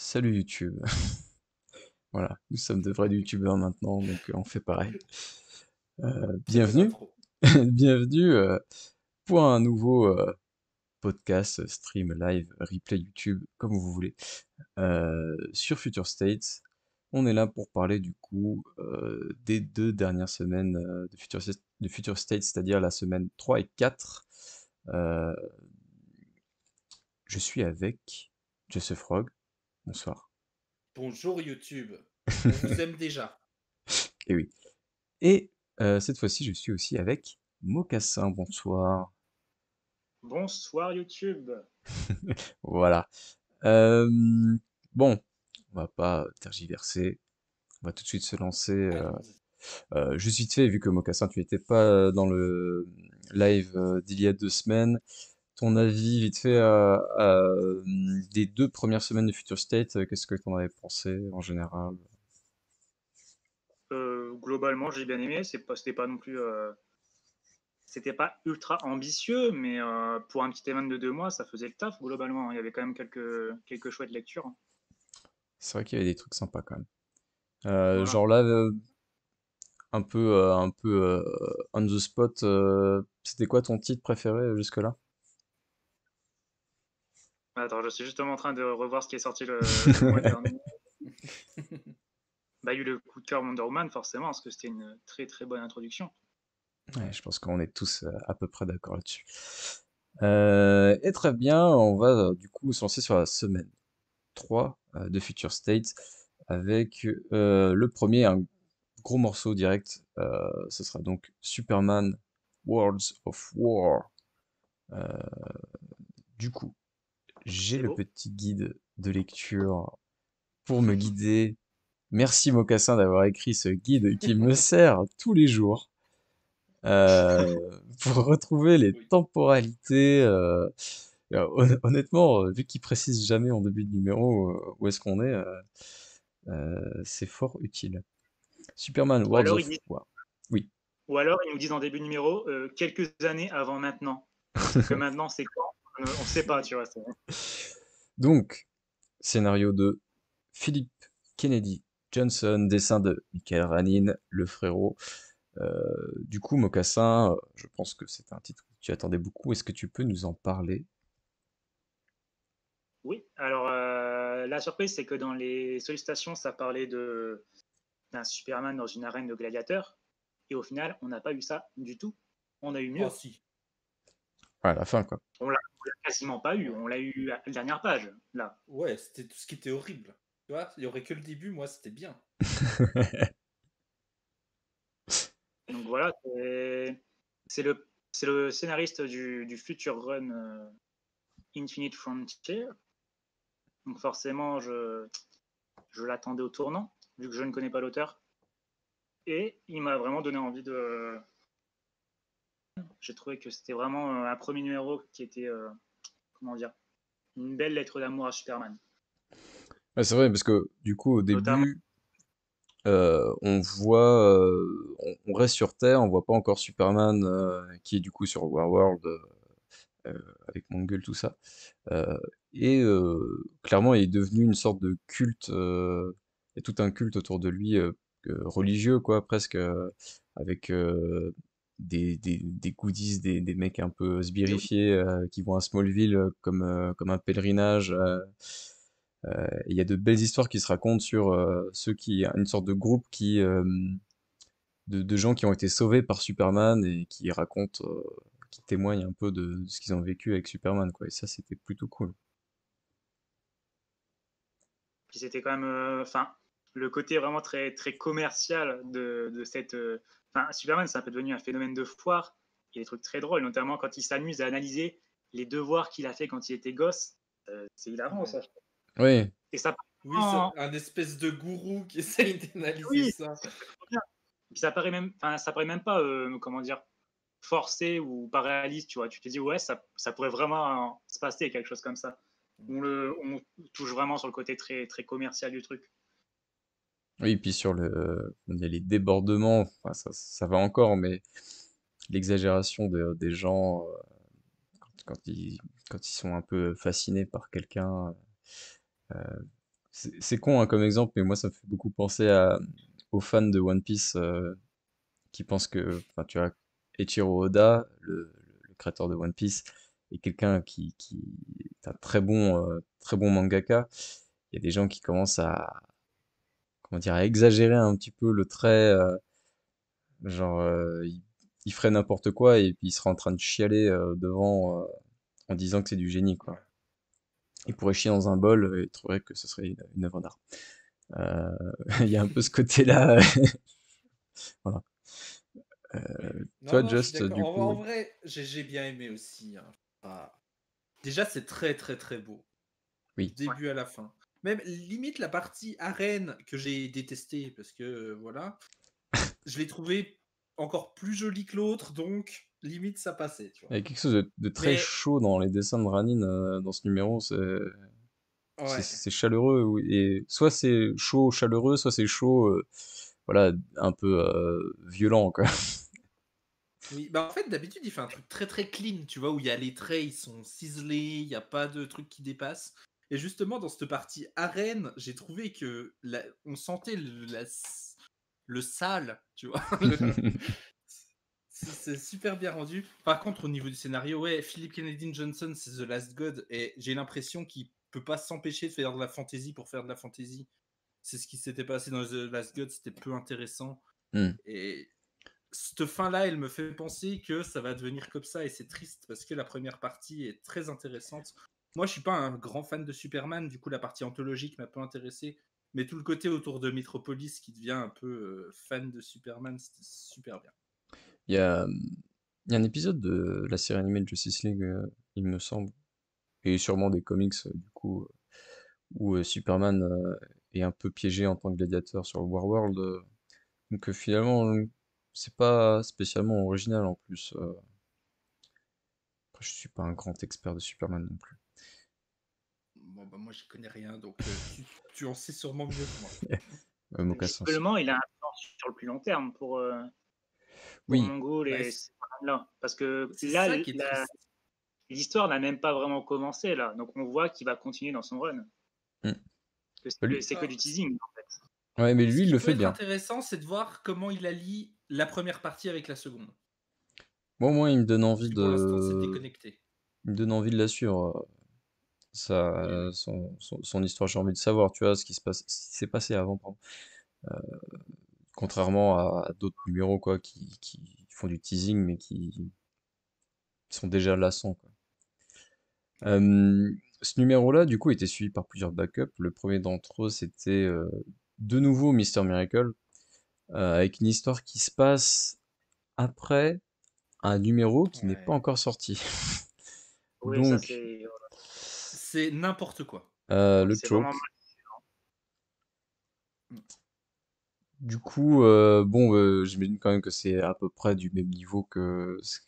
Salut YouTube. Voilà, nous sommes de vrais YouTubeurs maintenant, donc on fait pareil. Très bonne Bienvenue, intro. bienvenue pour un nouveau podcast, stream, live, replay YouTube, comme vous voulez, sur Future State. On est là pour parler du coup des 2 dernières semaines de Future State, c'est-à-dire la semaine 3 et 4. Euh, je suis avec Joseph Frog. Bonsoir. Bonjour YouTube. On vous aime déjà. Et oui. Et cette fois-ci, je suis aussi avec Mocassin. Bonsoir. Bonsoir YouTube. Voilà. Euh, bon, on va pas tergiverser. On va tout de suite se lancer. Allons-y. Juste vite fait, vu que Mocassin, tu n'étais pas dans le live d'il y a 2 semaines. Ton avis, vite fait, des 2 premières semaines de Future State, qu'est-ce que tu en avais pensé en général? Globalement, j'ai bien aimé. C'était pas non plus, c'était pas ultra ambitieux, mais pour un petit event de 2 mois, ça faisait le taf globalement. Il y avait quand même quelques chouettes lectures. C'est vrai qu'il y avait des trucs sympas quand même. Voilà. Genre là, un peu on the spot, c'était quoi ton titre préféré jusque-là? Attends, je suis justement en train de revoir ce qui est sorti le mois dernier. Bah, il y a eu le coup de cœur Wonder Woman, forcément, parce que c'était une très très bonne introduction. Ouais, je pense qu'on est tous à peu près d'accord là-dessus. Et très bien, on va du coup se lancer sur la semaine 3 de Future State avec le premier, un gros morceau direct. Ce sera donc Superman Worlds of War. Euh, du coup, j'ai C'est le beau. petit guide de lecture pour me guider. Merci Mocassin d'avoir écrit ce guide qui me sert tous les jours pour retrouver les Oui. temporalités. Honnêtement, vu qu'il précise jamais en début de numéro où est-ce qu'on est, c'est fort utile. Superman Ou Worlds alors, of War. Oui. ou alors ils nous disent en début de numéro, quelques années avant maintenant. Sauf que maintenant, c'est quand? On sait pas, tu vois. Donc, scénario de Philip Kennedy Johnson, dessin de Michael Ranin, le frérot. Du coup, Mocassin, je pense que c'est un titre que tu attendais beaucoup. Est-ce que tu peux nous en parler? Oui, alors la surprise, c'est que dans les sollicitations, ça parlait d'un Superman dans une arène de gladiateurs. Et au final, on n'a pas eu ça du tout. On a eu Oh mieux. si. Ouais, à la fin, quoi. On l'a quasiment pas eu. On l'a eu à la dernière page, là. Ouais, c'était tout ce qui était horrible. Tu vois, il y aurait que le début, moi, c'était bien. Donc voilà, c'est le scénariste du futur run Infinite Frontier. Donc forcément, je l'attendais au tournant, vu que je ne connais pas l'auteur. Et il m'a vraiment donné envie de. J'ai trouvé que c'était vraiment un premier numéro qui était, comment dire, une belle lettre d'amour à Superman. Ouais, c'est vrai, parce que du coup, au Notamment, début, on voit, on reste sur Terre, on voit pas encore Superman qui est du coup sur Warworld avec Mongul, tout ça. Euh, et clairement, il est devenu une sorte de culte, et tout un culte autour de lui, religieux, quoi, presque, avec des goodies, des mecs un peu et oui, sbirifiés qui vont à Smallville comme un pèlerinage. Il y a de belles histoires qui se racontent sur ceux qui, une sorte de groupe de gens qui ont été sauvés par Superman et qui racontent, qui témoignent un peu de ce qu'ils ont vécu avec Superman, quoi. Et ça, c'était plutôt cool. puis c'était quand même, enfin, le côté vraiment très très commercial de cette, enfin, Superman, c'est un peu devenu un phénomène de foire. Il y a des trucs très drôles, notamment quand il s'amuse à analyser les devoirs qu'il a fait quand il était gosse. C'est hilarant Ouais. ça. Oui, Et ça, Oui, un espèce de gourou qui essaye d'analyser oui, ça. c'est trop bien. Et puis ça paraît même, enfin, ça paraît même pas, comment dire, forcé ou pas réaliste, tu vois. Tu te dis, ouais, ça pourrait vraiment se passer, quelque chose comme ça. On touche vraiment sur le côté très, très commercial du truc. oui, puis sur il y a les débordements, enfin, ça va encore, mais l'exagération des gens quand, quand ils sont un peu fascinés par quelqu'un, euh, c'est con hein, comme exemple, mais moi ça me fait beaucoup penser aux fans de One Piece qui pensent que, enfin, tu vois, Eiichiro Oda, le créateur de One Piece, est quelqu'un qui est un très bon mangaka. Il y a des gens qui commencent comment dire, à exagérer un petit peu le trait, genre, il ferait n'importe quoi et puis il serait en train de chialer devant en disant que c'est du génie, quoi. Ouais. Il pourrait chier dans un bol et trouverait que ce serait une œuvre d'art. Euh, il y a un peu ce côté-là. Voilà. Oui. Non, Toi, non, je suis Just, d'accord. du En coup, vrai, j'ai bien aimé aussi, hein. Ah. Déjà, c'est très très très beau. Du oui. Ouais. début à la fin. Même limite la partie arène que j'ai détestée parce que voilà, je l'ai trouvé encore plus jolie que l'autre, donc limite ça passait, tu Il vois. y a quelque chose de très Mais chaud dans les dessins de Ranin dans ce numéro. ouais, C'est chaleureux. Oui. Et soit c'est chaud, chaleureux, soit c'est chaud, voilà, un peu violent, quoi. oui, bah en fait d'habitude il fait un truc très très clean, tu vois, où il y a les traits, ils sont ciselés, il n'y a pas de trucs qui dépassent. Et justement dans cette partie arène, j'ai trouvé que on sentait le sale, tu vois. C'est super bien rendu. Par contre, au niveau du scénario, ouais, Philip Kennedy Johnson, c'est The Last God, et j'ai l'impression qu'il peut pas s'empêcher de faire de la fantasy pour faire de la fantasy. C'est ce qui s'était passé dans The Last God, c'était peu intéressant. Hmm. Et cette fin-là, elle me fait penser que ça va devenir comme ça, et c'est triste parce que la première partie est très intéressante. Moi, je suis pas un grand fan de Superman, du coup, la partie anthologique m'a peu intéressé. Mais tout le côté autour de Metropolis qui devient un peu fan de Superman, c'était super bien. Il y a, il y a un épisode de la série animée de Justice League, il me semble, et sûrement des comics, du coup, où Superman est un peu piégé en tant que gladiateur sur le Warworld. Donc finalement, c'est pas spécialement original en plus. Après, je suis pas un grand expert de Superman non plus. Bon, bah, moi, j'y connais rien, donc tu en sais sûrement mieux que moi. Mocassin. Visiblement, il a un plan sur le plus long terme pour Oui, Mongol Bah, et ces là. Parce que c'est là, ça qui est triste. l'histoire n'a même pas vraiment commencé là. Donc on voit qu'il va continuer dans son run. mm. Que Bah, lui... c'est que du teasing en fait. ouais, mais Ce lui, il qui le peut fait être bien. intéressant, c'est de voir comment il allie la première partie avec la seconde. Moi, au moins, Parce que pour l'instant, c'est déconnecté. il me donne envie de la suivre. Oui, oui. Son histoire, j'ai envie de savoir, tu vois, ce qui s'est passé avant, pardon. Contrairement à d'autres numéros, quoi, qui font du teasing, mais qui sont déjà lassants, quoi. Ouais. Ce numéro-là, du coup, était suivi par plusieurs backups. Le premier d'entre eux, c'était de nouveau Mister Miracle, avec une histoire qui se passe après un numéro qui n'est pas Ouais. encore sorti. Oui, ça Donc, c'est C'est n'importe quoi. ouais, le c'est vraiment choke. Mm. Du coup, bon, j'imagine quand même que c'est à peu près du même niveau que ce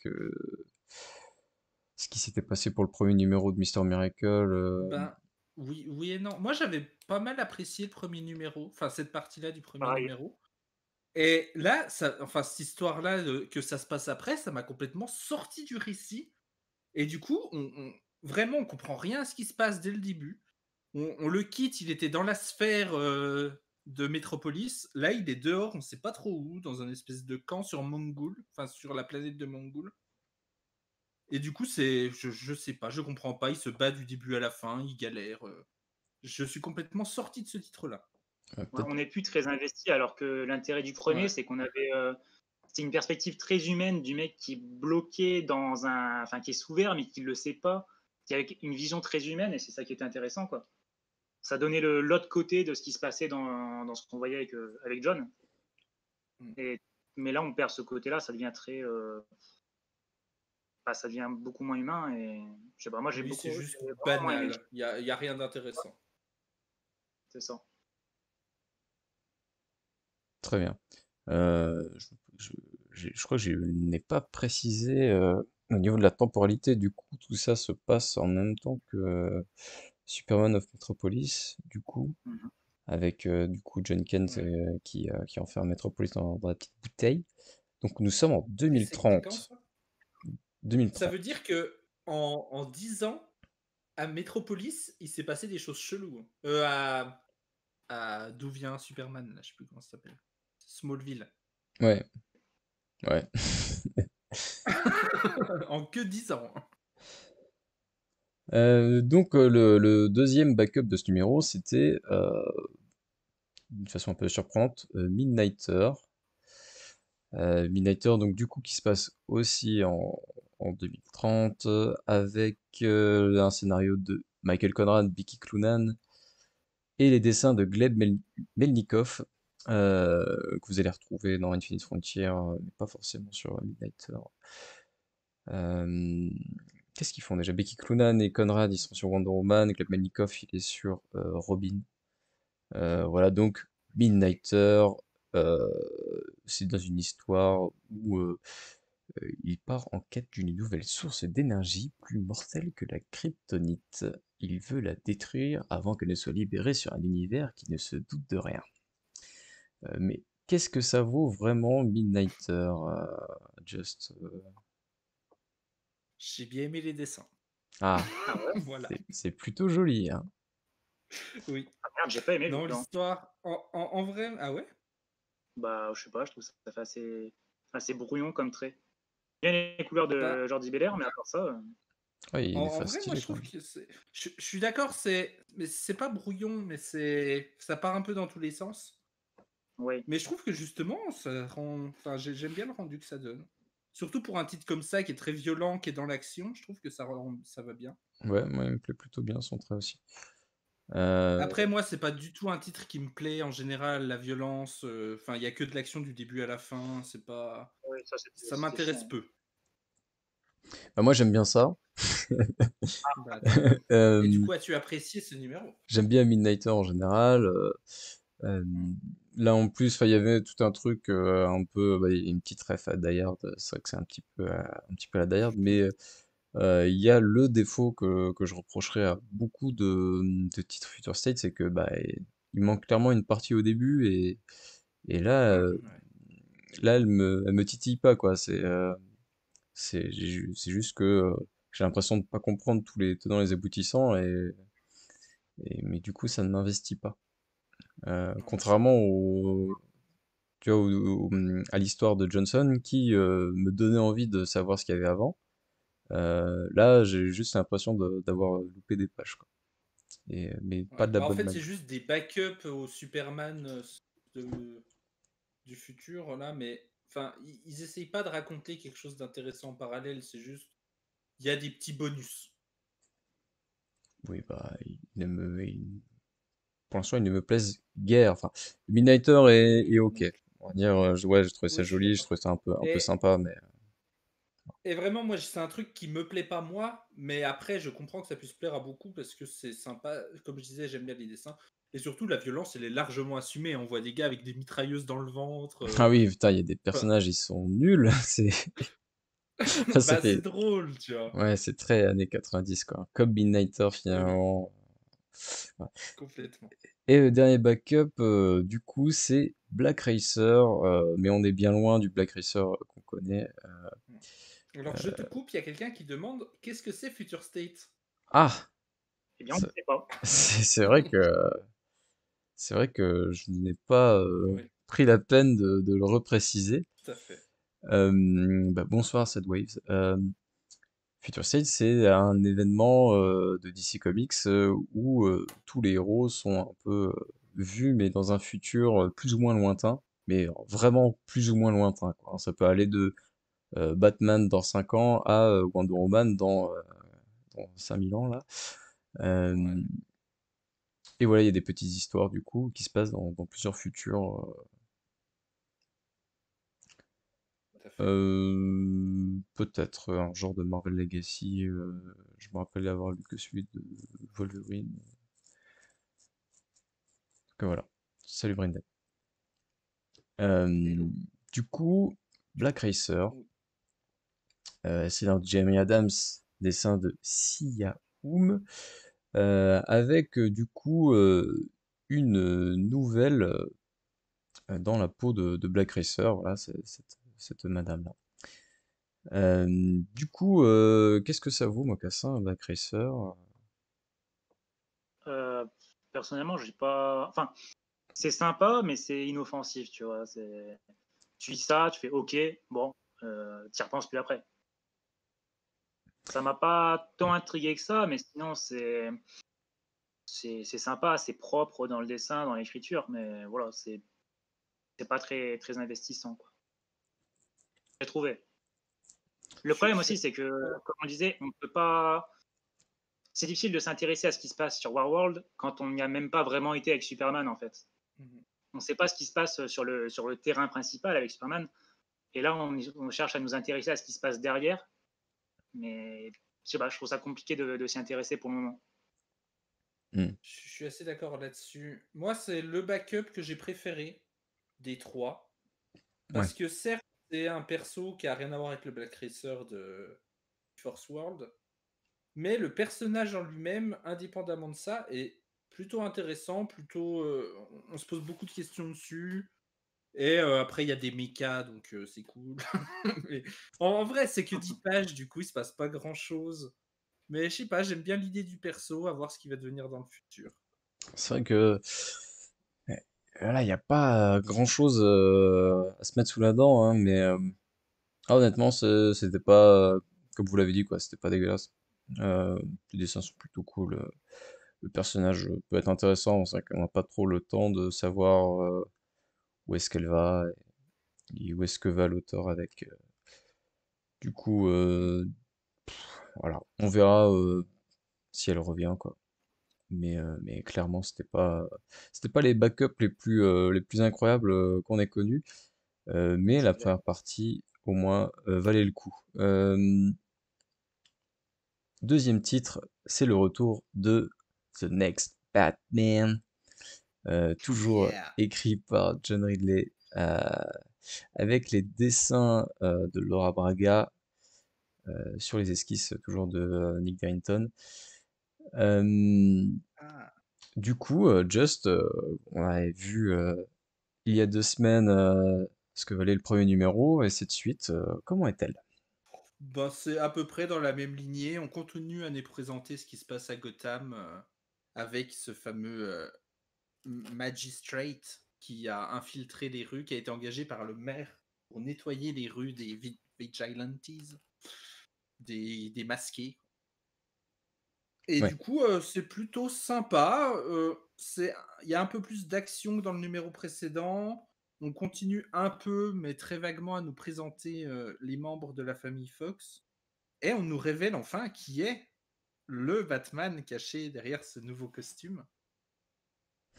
qui s'était passé pour le premier numéro de Mister Miracle. Ben, oui, oui et non. Moi, j'avais pas mal apprécié le premier numéro, enfin, cette partie-là du premier pareil. numéro. Et là, enfin, cette histoire-là, que ça se passe après, ça m'a complètement sorti du récit. Et du coup, vraiment, on comprend rien à ce qui se passe dès le début. On le quitte, il était dans la sphère de Métropolis. Là, il est dehors, on sait pas trop où, dans un espèce de camp sur Mongul, enfin sur la planète de Mongul. Et du coup, je sais pas, je comprends pas. Il se bat du début à la fin, il galère. Je suis complètement sorti de ce titre-là. Ouais, Peut-être. on n'est plus très investi alors que l'intérêt du premier, Ouais. c'est qu'on avait c'est une perspective très humaine du mec qui est bloqué dans un, enfin qui est sous verre mais qui le sait pas, qui a une vision très humaine et c'est ça qui était intéressant quoi. Ça donnait l'autre côté de ce qui se passait dans ce qu'on voyait avec John. Mm. Et, mais là, on perd ce côté-là, ça devient très, ça devient beaucoup moins humain et je sais pas, moi Oui, c'est juste j'ai vraiment moins aimé le banal. film, Y a rien d'intéressant. c'est ça. Très bien. Je crois que je n'ai pas précisé au niveau de la temporalité. Du coup, tout ça se passe en même temps que Superman of Metropolis, du coup, Mhm. avec du coup John Kent Ouais. qui enferme Metropolis dans la petite bouteille. Donc nous sommes en Et c'était quand 2030. ça? Ça veut 2030. dire que en 10 ans, à Metropolis, il s'est passé des choses cheloues, hein. d'où vient Superman, là, je sais plus comment ça s'appelle. Smallville. Ouais, ouais. En que 10 ans. Donc le deuxième backup de ce numéro, c'était, d'une façon un peu surprenante, Midnighter. Midnighter, donc du coup, qui se passe aussi en 2030, avec un scénario de Michael Conrad, Vicky Clunan, et les dessins de Gleb Melnikov, que vous allez retrouver dans Infinite Frontier, mais pas forcément sur Midnighter. Euh, Qu'est-ce qu'ils font déjà? Becky Clunan et Conrad, ils sont sur Wonder Woman, Gleb Melnikov, il est sur Robin. Voilà, donc Midnighter, euh, c'est dans une histoire où il part en quête d'une nouvelle source d'énergie plus mortelle que la kryptonite. Il veut la détruire avant qu'elle ne soit libérée sur un univers qui ne se doute de rien. Mais qu'est-ce que ça vaut vraiment Midnighter, Just J'ai bien aimé les dessins. Ah, Ah ouais? Voilà. c'est plutôt joli, hein. Oui. Ah merde, j'ai pas aimé Non, justement. l'histoire. En vrai. Ah ouais? Bah, je sais pas, je trouve ça fait assez brouillon comme trait. Bien les couleurs Bah, de Jordi Belair, mais à part ça, Ouais, il y a des en phases vrai, moi, stylées je quand trouve même. que c'est. Je suis d'accord, mais c'est pas brouillon, mais c'est. Ça part un peu dans tous les sens. oui. Mais je trouve que justement, ça rend. Enfin, j'aime bien le rendu que ça donne. Surtout pour un titre comme ça, qui est très violent, qui est dans l'action, je trouve que ça va bien. Ouais, moi, il me plaît plutôt bien son trait aussi. Euh, Après, moi, c'est pas du tout un titre qui me plaît en général, la violence. Enfin, il y a que de l'action du début à la fin. C'est pas. Oui, ça Ça c'était m'intéresse chiant. peu. Bah, moi, j'aime bien ça. Bah, tant mieux. Et du Euh, coup, as-tu apprécié ce numéro? J'aime bien Midnighter en général. Euh, Là en plus, enfin, il y avait tout un truc un peu, bah, il y a une petite ref à Die Hard, c'est vrai que c'est un petit peu la Die Hard, mais il y a le défaut que je reprocherais à beaucoup de titres Future State, c'est que bah, il manque clairement une partie au début et là, là elle me titille pas quoi. C'est juste que j'ai l'impression de pas comprendre tous les tenants et les aboutissants mais du coup ça ne m'investit pas. Moi, je suis Contrairement tu vois, à l'histoire de Johnson qui me donnait envie de savoir ce qu'il y avait avant. Là, j'ai juste l'impression d'avoir loupé des pages, quoi. Mais pas ouais. de la Bah, en bonne fait, c'est manière. juste des backups au Superman de- du futur, là, mais enfin, ils essayent pas de raconter quelque chose d'intéressant en parallèle, c'est juste, il y a des petits bonus. Oui, bah, pour l'instant, il ne me plaise guère. Enfin, Midnighter est ok. On va dire, ouais, j'ai trouvé ça Oui, je suis joli, j'ai d'accord. trouvé ça un peu Et, sympa, mais et vraiment, moi, c'est un truc qui me plaît pas moi, mais après, je comprends que ça puisse plaire à beaucoup parce que c'est sympa. Comme je disais, j'aime bien les dessins. Et surtout, la violence, elle est largement assumée. On voit des gars avec des mitrailleuses dans le ventre. ah oui, putain, il y a des Enfin, personnages, ils sont nuls. Ça bah, c'est fait, drôle, tu vois. ouais, c'est très années 90, quoi. Comme Midnighter, Oui, finalement. Ouais. complètement. Et le dernier backup, du coup, c'est Black Racer, mais on est bien loin du Black Racer qu'on connaît. Alors, je te coupe, il y a quelqu'un qui demande qu'est-ce que c'est Future State? Ah, Eh bien, on ne ça- sait pas. c'est vrai que je n'ai pas Oui, pris la peine de le repréciser. tout à fait. Bah, bonsoir Waves. Future State, c'est un événement de DC Comics où tous les héros sont un peu vus, mais dans un futur plus ou moins lointain, mais vraiment plus ou moins lointain, quoi. Ça peut aller de Batman dans 5 ans à Wonder Woman dans 5000 ans, là. Euh, Ouais, et voilà, il y a des petites histoires du coup qui se passent dans plusieurs futurs. tout à fait. Peut-être un genre de Marvel Legacy. Je me rappelle avoir lu que celui de Wolverine. Que voilà. Salut Brendan. Euh, Hello. du coup, Black Racer, Oui. c'est dans Jamie Adams, dessin de Sia Oum, avec du coup une nouvelle dans la peau de Black Racer, voilà, c'est cette madame-là. Du coup, qu'est-ce que ça vaut, Mocassin, Black Racer? Euh, Personnellement, j'ai pas. Enfin, c'est sympa, mais c'est inoffensif, tu vois. Tu lis ça, tu fais OK, bon, t'y repenses plus après. Ça m'a pas tant intrigué que ça, mais sinon, c'est sympa, c'est propre dans le dessin, dans l'écriture, mais voilà, c'est pas très, très investissant, quoi. J'ai trouvé. Le Je problème suis aussi, c'est que, d'accord. comme on disait, on peut pas. C'est difficile de s'intéresser à ce qui se passe sur Warworld quand on n'y a même pas vraiment été avec Superman, en fait. Mhm. On ne sait pas ce qui se passe sur le terrain principal avec Superman. Et là, on cherche à nous intéresser à ce qui se passe derrière. Mais je sais pas, je trouve ça compliqué de s'y intéresser pour le moment. Hmm. Je suis assez d'accord là-dessus. Moi, c'est le backup que j'ai préféré des trois. Ouais. Parce que certes, c'est un perso qui a rien à voir avec le Black Racer de Force World. Mais le personnage en lui-même, indépendamment de ça, est plutôt intéressant. On se pose beaucoup de questions dessus. Et après, il y a des mechas, donc c'est cool. Mais en vrai, c'est que 10 pages, du coup, il se passe pas grand-chose. Mais je sais pas, j'aime bien l'idée du perso, à voir ce qu'il va devenir dans le futur. C'est vrai que voilà, il n'y a pas grand-chose à se mettre sous la dent, hein, mais honnêtement, c'était pas, comme vous l'avez dit, quoi, c'était pas dégueulasse. Euh, les dessins sont plutôt cool. Le personnage peut être intéressant, c'est vrai qu'on n'a pas trop le temps de savoir où est-ce qu'elle va et où est-ce que va l'auteur avec. Du coup, voilà, on verra si elle revient, quoi. Mais clairement, c'était pas les backups les plus incroyables qu'on ait connus. Mais C'est la clair. première partie, au moins, valait le coup. Deuxième titre, c'est le retour de The Next Batman, toujours Yeah. écrit par John Ridley, avec les dessins de Laura Braga, sur les esquisses toujours de Nick Drayton. Euh, Ah. du coup, on avait vu il y a 2 semaines ce que valait le premier numéro, et cette suite, comment est-elle? Ben, c'est à peu près dans la même lignée. On continue à nous présenter ce qui se passe à Gotham avec ce fameux magistrate qui a infiltré les rues, qui a été engagé par le maire pour nettoyer les rues des vigilantes, des masqués. Et Ouais. du coup, c'est plutôt sympa. Il y a un peu plus d'action que dans le numéro précédent. On continue un peu, mais très vaguement, à nous présenter les membres de la famille Fox. Et on nous révèle enfin qui est le Batman caché derrière ce nouveau costume.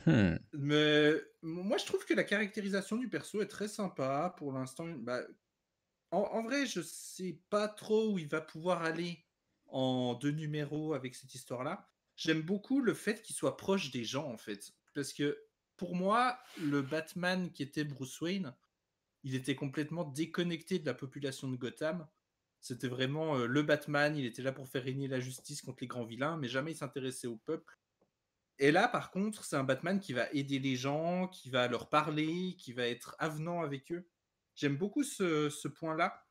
Hmm. Mais moi, je trouve que la caractérisation du perso est très sympa. Pour l'instant, bah, en vrai, je sais pas trop où il va pouvoir aller en 2 numéros avec cette histoire-là. J'aime beaucoup le fait qu'il soit proche des gens, en fait. Parce que pour moi, le Batman qui était Bruce Wayne, il était complètement déconnecté de la population de Gotham. C'était vraiment le Batman, il était là pour faire régner la justice contre les grands vilains, mais jamais il s'intéressait au peuple. Et là, par contre, c'est un Batman qui va aider les gens, qui va leur parler, qui va être avenant avec eux. J'aime beaucoup ce point-là.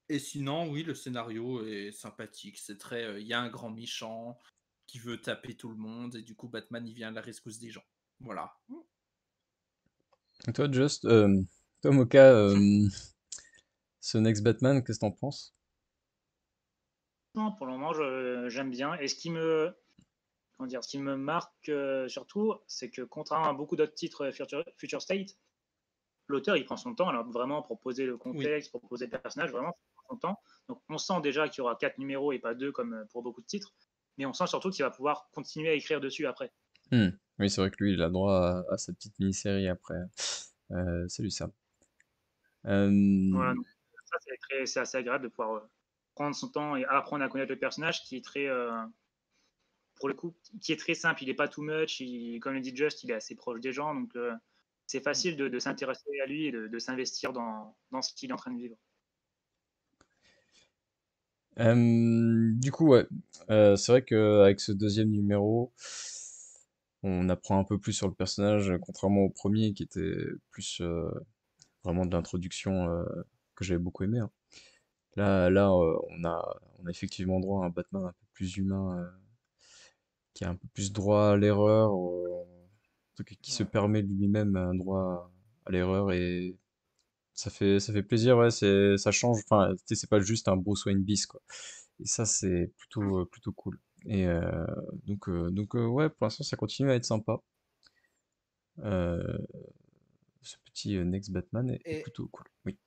Et sinon, oui, le scénario est sympathique. C'est très, il y a un grand méchant qui veut taper tout le monde et du coup Batman il vient à la rescousse des gens. Voilà. Et toi, toi, Moka, ce Next Batman, qu'est-ce que t'en penses? Non, pour le moment, j'aime bien. Et comment dire, ce qui me marque surtout, c'est que contrairement à beaucoup d'autres titres Future State, l'auteur il prend son temps alors vraiment pour poser le Oui. contexte, pour poser le personnage, vraiment il prend son temps. Donc on sent déjà qu'il y aura 4 numéros et pas 2 comme pour beaucoup de titres, mais on sent surtout qu'il va pouvoir continuer à écrire dessus après. Hmm. Oui, c'est vrai que lui, il a droit à sa petite mini-série après. Salut Sam. Voilà, Euh, donc ça c'est assez agréable de pouvoir prendre son temps et apprendre à connaître le personnage qui est très, pour le coup, qui est très simple. Il n'est pas too much, comme le dit Just, il est assez proche des gens, donc c'est facile de s'intéresser à lui et de s'investir dans ce qu'il est en train de vivre. du coup, ouais, c'est vrai qu'avec ce deuxième numéro, on apprend un peu plus sur le personnage, contrairement au premier qui était plus vraiment de l'introduction que j'avais beaucoup aimé, hein. Là, on a effectivement droit à un Batman un peu plus humain qui a un peu plus droit à l'erreur, truc qui se Ouais. permet lui-même un droit à l'erreur et ça fait plaisir, ouais, ça change, enfin, tu sais, c'est pas juste un Bruce Wayne bis, quoi. Et ça, c'est plutôt cool. Et donc, ouais, pour l'instant, ça continue à être sympa. Euh, Ce petit Next Batman est Et, plutôt cool. Oui.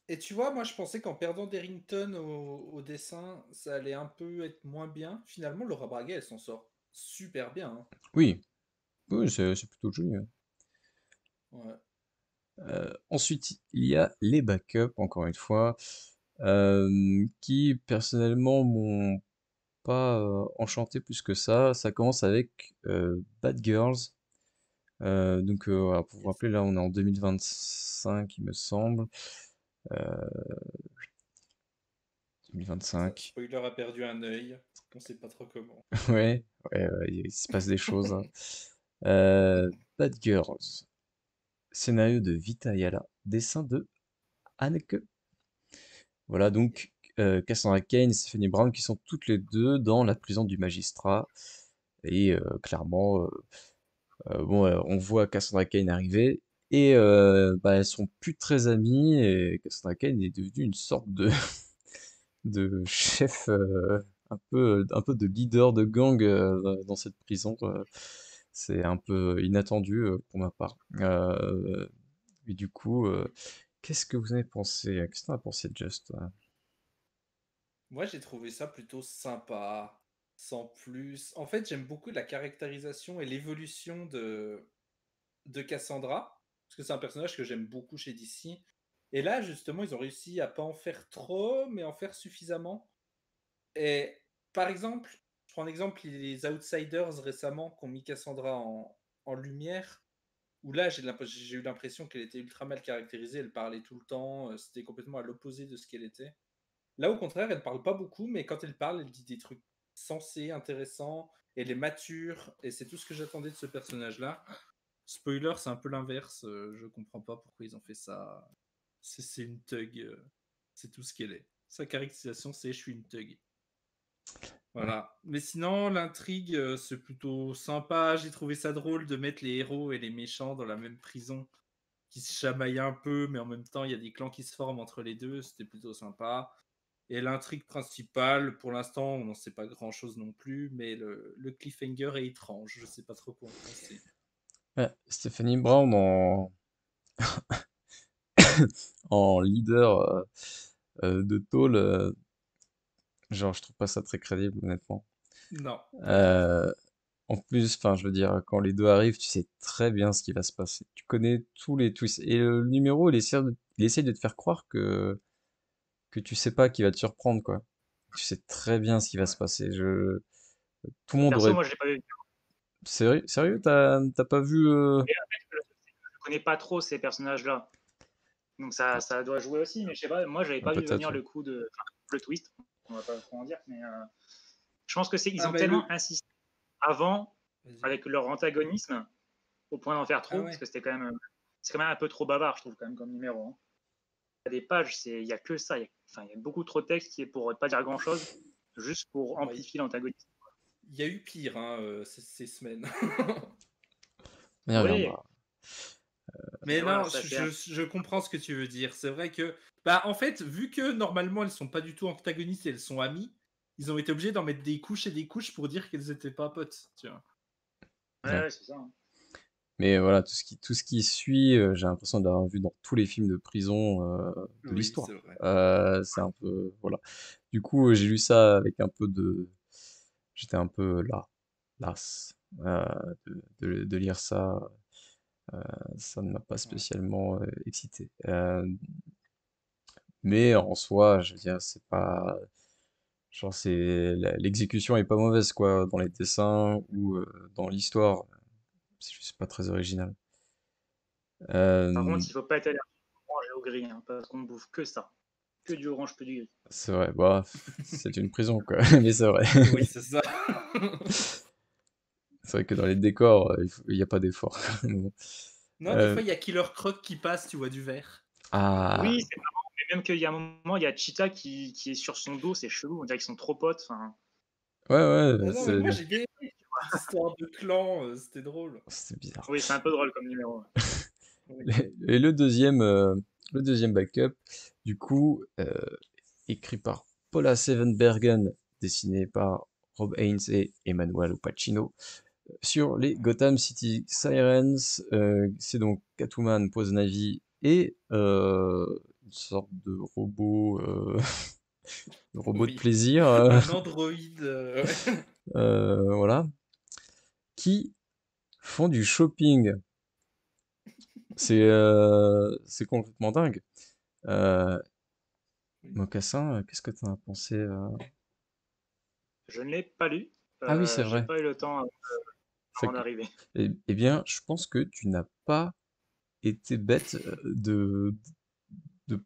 et tu vois, moi je pensais qu'en perdant Derrington au dessin, ça allait un peu être moins bien. Finalement, Laura Braga, elle s'en sort super bien, hein. Oui, oui, c'est plutôt joli, ouais. Ouais. Ensuite, il y a les backups, encore une fois, qui personnellement m'ont pas enchanté plus que ça. Ça commence avec Bad Girls. Donc, voilà, pour vous Yes. rappeler, là, on est en 2025, il me semble. Euh, Ça, 2025. spoiler a perdu un œil. On sait pas trop comment. Ouais, ouais, ouais, il se passe des choses, hein. Euh, Bad Girls. Scénario de Vita Ayala. Dessin de Anneke. Voilà, donc Cassandra Cain et Stephanie Brown qui sont toutes les deux dans la prison du magistrat. Et clairement, bon, on voit Cassandra Cain arriver et bah, elles sont plus très amies et Cassandra Cain est devenue une sorte de, de chef, un peu de leader de gang dans cette prison. C'est un peu inattendu pour ma part. Et du coup, qu'est-ce que vous avez pensé? Qu'est-ce que t'en as pensé de Just? Moi, j'ai trouvé ça plutôt sympa, sans plus. En fait, j'aime beaucoup la caractérisation et l'évolution de Cassandra, parce que c'est un personnage que j'aime beaucoup chez DC. Et là, justement, ils ont réussi à pas en faire trop, mais en faire suffisamment. Et par exemple, je prends un exemple, les Outsiders récemment qui ont mis Cassandra en lumière, où là, j'ai eu l'impression qu'elle était ultra mal caractérisée, elle parlait tout le temps, c'était complètement à l'opposé de ce qu'elle était. Là, au contraire, elle parle pas beaucoup, mais quand elle parle, elle dit des trucs sensés, intéressants, elle est mature, et c'est tout ce que j'attendais de ce personnage-là. Spoiler, c'est un peu l'inverse, je comprends pas pourquoi ils ont fait ça. C'est une thug, c'est tout ce qu'elle est. Sa caractérisation, c'est je suis une thug. Ouais. Voilà. Mais sinon, l'intrigue, c'est plutôt sympa. J'ai trouvé ça drôle de mettre les héros et les méchants dans la même prison, qui se chamaillent un peu, mais en même temps, il y a des clans qui se forment entre les deux. C'était plutôt sympa. Et l'intrigue principale, pour l'instant, on n'en sait pas grand-chose non plus, mais le cliffhanger est étrange. Je sais pas trop quoi en penser. Ouais, Stephanie Brown en leader de tôle, genre, je trouve pas ça très crédible, honnêtement. Non, pas du tout. Euh, En plus, enfin, je veux dire, quand les deux arrivent, tu sais très bien ce qui va se passer. Tu connais tous les twists. Et le numéro, il essaie de te faire croire que tu sais pas qui va te surprendre, quoi. Tu sais très bien ce qui va se Ouais. passer. Tout le monde Perso, aurait. moi, je l'ai pas vu. Sérieux, sérieux, Ok. t'as pas vu. Mais je connais pas trop ces personnages-là. Donc ça doit jouer aussi. Mais je sais pas, moi, j'avais pas vu Peut-être, venir ouais. le coup de. Enfin, le twist. On va pas trop en dire. Mais je pense que ils Ah ont bah le... tellement insisté avant Vas-y. avec leur antagonisme au point d'en faire Ah trop. Parce ouais. que c'est quand même un peu trop bavard, je trouve, quand même, comme numéro, hein. Il y a des pages, il y a que ça. Enfin, il y a beaucoup trop de texte qui est pour pas dire grand-chose, juste pour Bon, il amplifier l'antagonisme. y a eu pire hein, ces semaines. On y Oui, reviendra. Mais voilà, non, ça c'est un. je comprends ce que tu veux dire. C'est vrai que, bah, en fait, vu que normalement elles sont pas du tout antagonistes et elles sont amies, ils ont été obligés d'en mettre des couches et des couches pour dire qu'elles étaient pas potes. Tu vois. Ouais, Ouais. ouais, c'est ça, hein. Mais voilà, tout ce qui suit, j'ai l'impression d'avoir vu dans tous les films de prison de Oui, c'est l'histoire. vrai. C'est un peu, voilà. Du coup, j'ai lu ça avec un peu de, j'étais un peu las euh, de lire ça. Ça ne m'a pas Ouais. spécialement excité. Mais en soi, je veux dire, c'est pas, genre, l'exécution est pas mauvaise quoi, dans les dessins ou dans l'histoire. C'est juste pas très original. Par Euh, contre, il faut pas être allergique au orange et au gris, hein, parce qu'on ne bouffe que ça. Que du orange, que du gris. C'est vrai, bah, c'est une prison, quoi. Mais c'est vrai. Oui, c'est ça. C'est vrai que dans les décors, il n'y a pas d'effort. Bon. Non, des Euh, fois, il y a Killer Croc qui passe, tu vois, du vert. ah, Oui, c'est marrant, mais même qu'il y a un moment, il y a Cheetah qui est sur son dos, c'est chelou, on dirait qu'ils sont trop potes. Enfin, ouais, ouais, Ah non, mais moi, c'est. j'ai bien aimé. Cette histoire de clan, c'était drôle. C'était bizarre. Oui, c'est un peu drôle comme numéro. Oui. Et le deuxième backup, du coup, écrit par Paula Sevenbergen, dessiné par Rob Haynes et Emmanuel Pacino, sur les Gotham City Sirens. C'est donc Catwoman, Poison Ivy et une sorte de robot, de robot de Oui. plaisir, Un androïde. Ouais. voilà, qui font du shopping. C'est complètement dingue. Euh, Oui. Mocassin, qu'est-ce que tu en as pensé Je ne l'ai pas lu. Ah oui, c'est J'ai vrai. pas eu le temps C'est avant que- d'arriver. eh bien, je pense que tu n'as pas été bête de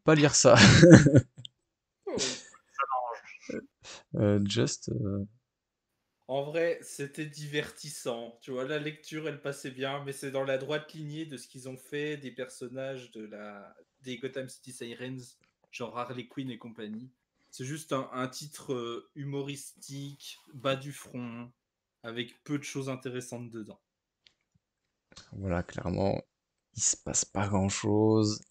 pas lire ça. Oh, oui. Just, En vrai, c'était divertissant. Tu vois, la lecture, elle passait bien, mais c'est dans la droite lignée de ce qu'ils ont fait des personnages des Gotham City Sirens, genre Harley Quinn et compagnie. C'est juste un titre humoristique, bas du front, avec peu de choses intéressantes dedans. voilà, clairement, il se passe pas grand-chose.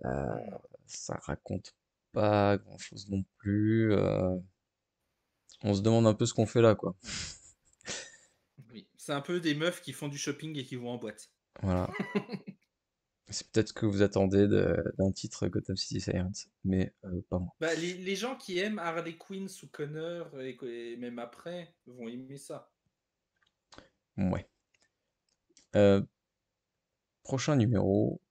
Euh, Non. Ça raconte pas grand-chose non plus. On se demande un peu ce qu'on fait là, quoi. Oui. C'est un peu des meufs qui font du shopping et qui vont en boîte. Voilà. C'est peut-être ce que vous attendez d'un titre Gotham City Sirens, mais pas moi. Bah, les gens qui aiment Harley Quinn sous Connor et même après vont aimer ça. Ouais. Euh, Prochain numéro,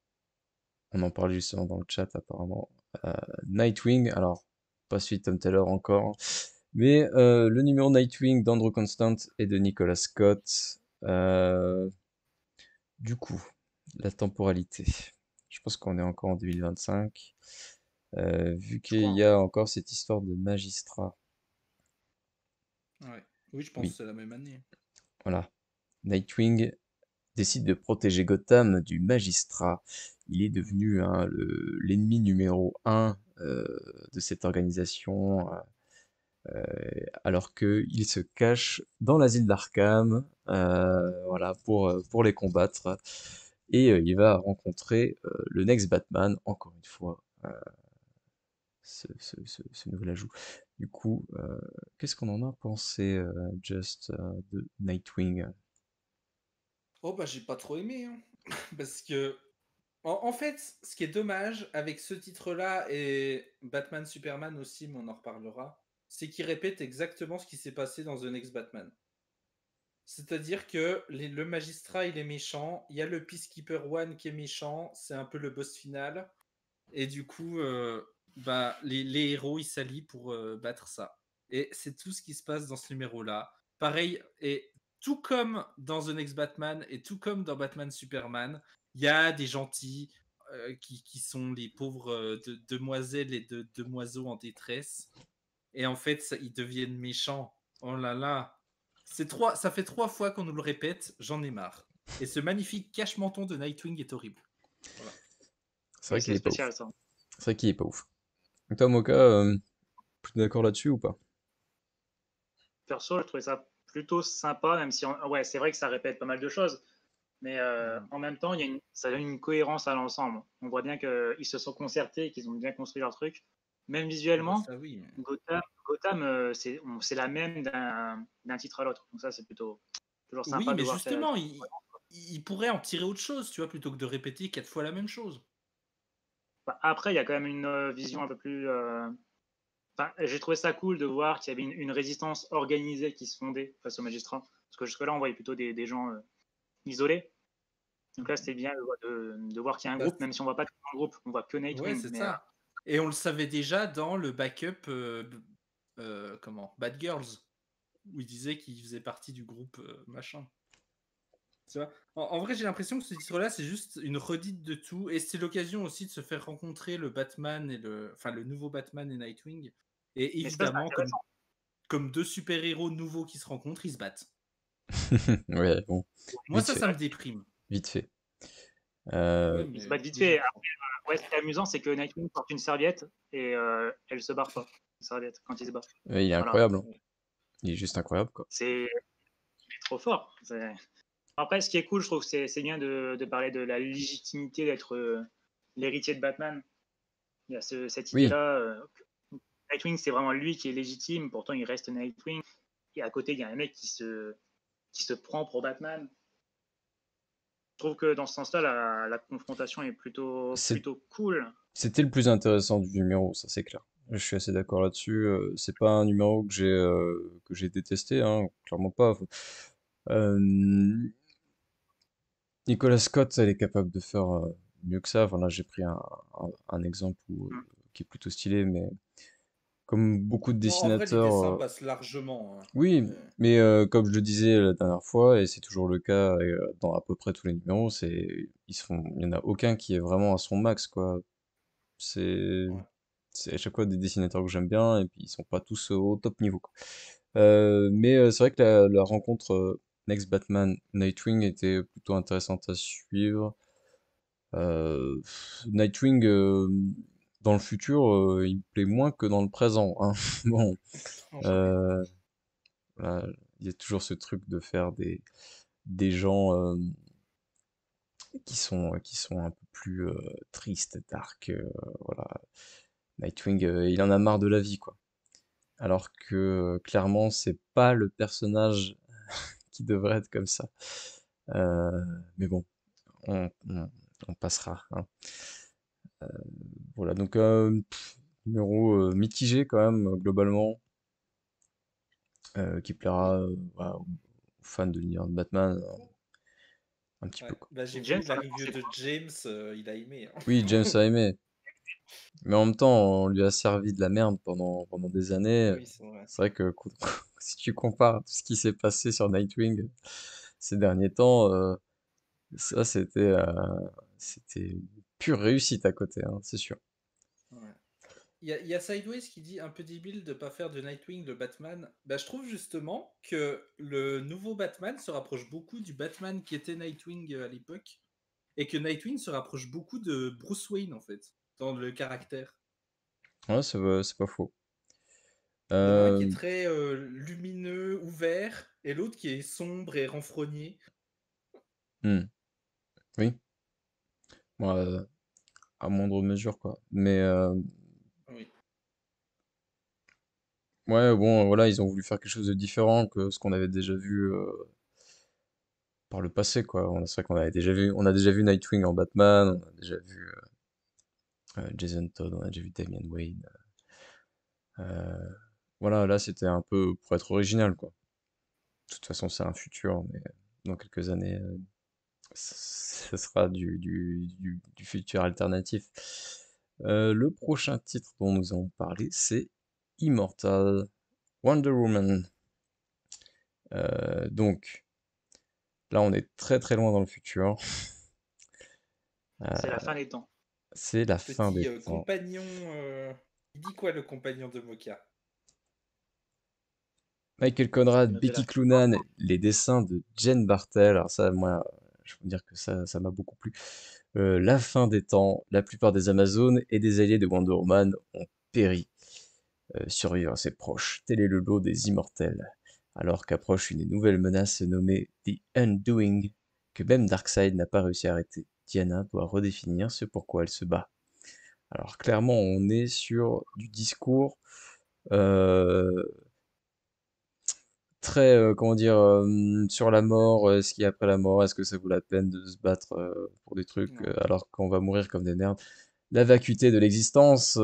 on en parlait justement dans le chat apparemment. Euh, Nightwing, alors pas celui de Tom Taylor encore, mais le numéro Nightwing d'Andrew Constant et de Nicolas Scott. Du coup, la temporalité. Je pense qu'on est encore en 2025, vu Je qu'il crois. y a encore cette histoire de magistrat. Ouais. Oui, je pense Oui, que c'est la même année. voilà. Nightwing décide de protéger Gotham du magistrat. Il est devenu hein, l'ennemi numéro un de cette organisation, alors qu'il se cache dans l'asile d'Arkham, voilà, pour les combattre. Et il va rencontrer le Next Batman, encore une fois, ce nouvel ajout. Du coup, qu'est-ce qu'on en a pensé, Just, de Nightwing? Oh bah j'ai pas trop aimé, hein. Parce que en fait, ce qui est dommage avec ce titre-là et Batman Superman aussi, mais on en reparlera, c'est qu'il répète exactement ce qui s'est passé dans The Next Batman. C'est-à-dire que le magistrat il est méchant, il y a le Peacekeeper One qui est méchant, c'est un peu le boss final, et du coup, bah les héros ils s'allient pour battre ça. Et c'est tout ce qui se passe dans ce numéro-là. Pareil, et tout comme dans The Next Batman et tout comme dans Batman Superman, il y a des gentils qui sont les pauvres demoiselles et demoiselles en détresse. Et en fait, ils deviennent méchants. Oh là là. Ça fait 3 fois qu'on nous le répète, j'en ai marre. Et ce magnifique cache-menton de Nightwing est horrible. Voilà. C'est vrai Oui, qu'il c'est est pas ouf. spécial ça. C'est vrai qu'il est pas ouf. Et toi, Moka, plus d'accord là-dessus ou pas? Perso, je trouvais ça plutôt sympa, même si ouais, c'est vrai que ça répète pas mal de choses. Mais en même temps, ça donne une cohérence à l'ensemble. On voit bien qu'ils se sont concertés et qu'ils ont bien construit leur truc. Même Ah bah visuellement, ça oui. Mais... Gotham c'est la même d'un titre à l'autre. Donc ça, c'est plutôt toujours Oui, sympa de mais voir justement, il pourrait en tirer autre chose, tu vois, plutôt que de répéter 4 fois la même chose. Bah, après, il y a quand même une vision un peu plus. Enfin, j'ai trouvé ça cool de voir qu'il y avait une résistance organisée qui se fondait face aux magistrats. Parce que jusque-là, on voyait plutôt des gens isolés. Donc là, c'était bien de voir qu'il y a un Bah, groupe, même si on voit pas tout un groupe, on voit que ouais, Nightwing. c'est Mais ça. Et on le savait déjà dans le backup, comment, Bad Girls, où il disait qu'il faisait partie du groupe machin. Tu vois, en vrai, j'ai l'impression que ce titre-là, c'est juste une redite de tout, et c'est l'occasion aussi de se faire rencontrer le Batman enfin le nouveau Batman et Nightwing. Et ça, c'est évidemment, intéressant. comme deux super-héros nouveaux qui se rencontrent, ils se battent. Ouais, bon, Moi, vite ça, fait, ça me déprime. vite fait. Ouais, Ils se mais battent vite fait. déjà. Après, ouais, ce qui est amusant, c'est que Nightwing porte une serviette et elle se barre pas. Une serviette quand il se bat. Il est Voilà. incroyable, hein. Il est juste incroyable, quoi. C'est trop fort. Après, ce qui est cool, je trouve, c'est bien de parler de la légitimité d'être l'héritier de Batman. Il y a cette Oui, idée-là. Nightwing, c'est vraiment lui qui est légitime, pourtant il reste Nightwing. Et à côté, il y a un mec qui se prend pour Batman. Je trouve que dans ce sens-là, la confrontation est c'est- plutôt cool. c'était le plus intéressant du numéro, ça c'est clair. Je suis assez d'accord là-dessus. C'est pas un numéro que j'ai détesté, hein, clairement pas. Euh, Nicolas Scott, elle est capable de faire mieux que ça. Enfin, là, j'ai pris un exemple Mm. qui est plutôt stylé, mais comme beaucoup de Non, en vrai, les dessinateurs, dessins passent largement, hein. oui, mais comme je le disais la dernière fois, et c'est toujours le cas dans à peu près tous les numéros, il y en a aucun qui est vraiment à son max, quoi. C'est, Ouais. c'est à chaque fois des dessinateurs que j'aime bien, et puis ils sont pas tous au top niveau, quoi. Mais c'est vrai que la rencontre Next Batman Nightwing était plutôt intéressante à suivre. Nightwing, dans le futur, il me plaît moins que dans le présent, hein. Bon, euh, voilà, il y a toujours ce truc de faire des gens qui sont un peu plus tristes, dark. Voilà. Nightwing, il en a marre de la vie, quoi. Alors que clairement, c'est pas le personnage qui devrait être comme ça. Euh, mais bon, on passera, hein. Voilà, donc numéro mitigé quand même, globalement, qui plaira voilà, aux fans de l'univers de Batman, un petit peu, Ouais. quoi. Bah, j'ai James, vu ça la a review pensé de quoi? James, il a aimé, hein. Oui, James a aimé, mais en même temps, on lui a servi de la merde pendant des années. Oui, c'est vrai. C'est vrai que si tu compares tout ce qui s'est passé sur Nightwing ces derniers temps, ça c'était une pure réussite à côté, hein, c'est sûr. Ouais. Il y a Sideways qui dit un peu débile de pas faire de Nightwing le Batman. Bah, je trouve justement que le nouveau Batman se rapproche beaucoup du Batman qui était Nightwing à l'époque, et que Nightwing se rapproche beaucoup de Bruce Wayne en fait, dans le caractère. Ouais, c'est pas faux. Il y en a un qui est Euh, très lumineux, ouvert, et l'autre qui est sombre et renfrogné. hmm, oui, bon, à moindre mesure, quoi. Mais Oui. ouais, bon, voilà, ils ont voulu faire quelque chose de différent que ce qu'on avait déjà vu par le passé, quoi. C'est vrai on a déjà vu Nightwing en Batman, on a déjà vu Jason Todd, on a déjà vu Damian Wayne. Euh, voilà, là, c'était un peu pour être original, quoi. De toute façon, c'est un futur, mais dans quelques années, ce sera du futur alternatif. Le prochain titre dont nous allons parler, c'est Immortal Wonder Woman. Donc, là, on est très très loin dans le futur. C'est la Euh, fin des temps. c'est la fin des Petit temps. compagnon. Il dit quoi le compagnon de Mocha? Michael J'avais Conrad, noté la Becky fin des temps. Cloonan, les dessins de Jen Bartel. Alors ça, moi, je peux dire que ça m'a beaucoup plu. La fin des temps, la plupart des Amazones et des alliés de Wonder Woman ont péri. Survivre à ses proches, tel est le lot des immortels. Alors qu'approche une nouvelle menace nommée The Undoing, que même Darkseid n'a pas réussi à arrêter. Diana doit redéfinir ce pourquoi elle se bat. Alors clairement, on est sur du discours euh, très, comment dire, sur la mort, ce qu'il y a après la mort, est-ce que ça vaut la peine de se battre pour des trucs Ouais. alors qu'on va mourir comme des merdes. La vacuité de l'existence,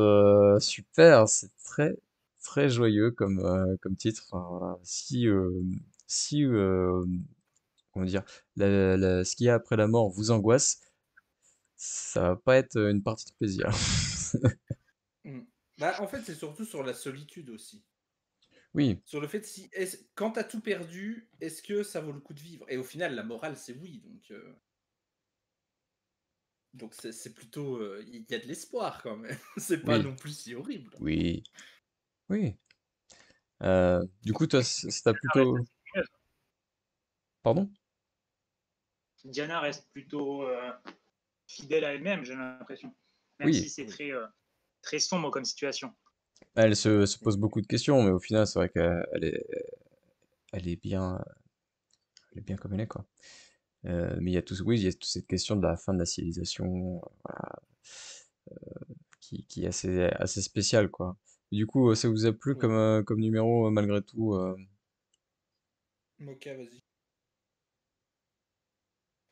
super, c'est très très joyeux comme titre. Enfin, voilà. Si comment dire, ce qu'il y a après la mort vous angoisse, ça va pas être une partie de plaisir. Mm. Bah, en fait, c'est surtout sur la solitude aussi. Oui, Sur le fait si quand t'as tout perdu, est-ce que ça vaut le coup de vivre? Et au final, la morale, c'est oui. Donc c'est plutôt. Il y a de l'espoir quand même. C'est pas oui, non plus si horrible. oui, oui. Du coup, toi, c'est Diana reste plutôt. assez lumineuse. Pardon? Diana reste plutôt fidèle à elle-même, j'ai l'impression. Même si Oui, c'est Oui. très sombre comme situation. elle se pose beaucoup de questions, mais au final, c'est vrai elle est bien, elle est bien comme elle est, quoi. Mais oui, il y a toute cette question de la fin de la civilisation, voilà, qui est assez spéciale, quoi. Du coup, ça vous a plu Oui. comme numéro, malgré tout Moka, vas-y.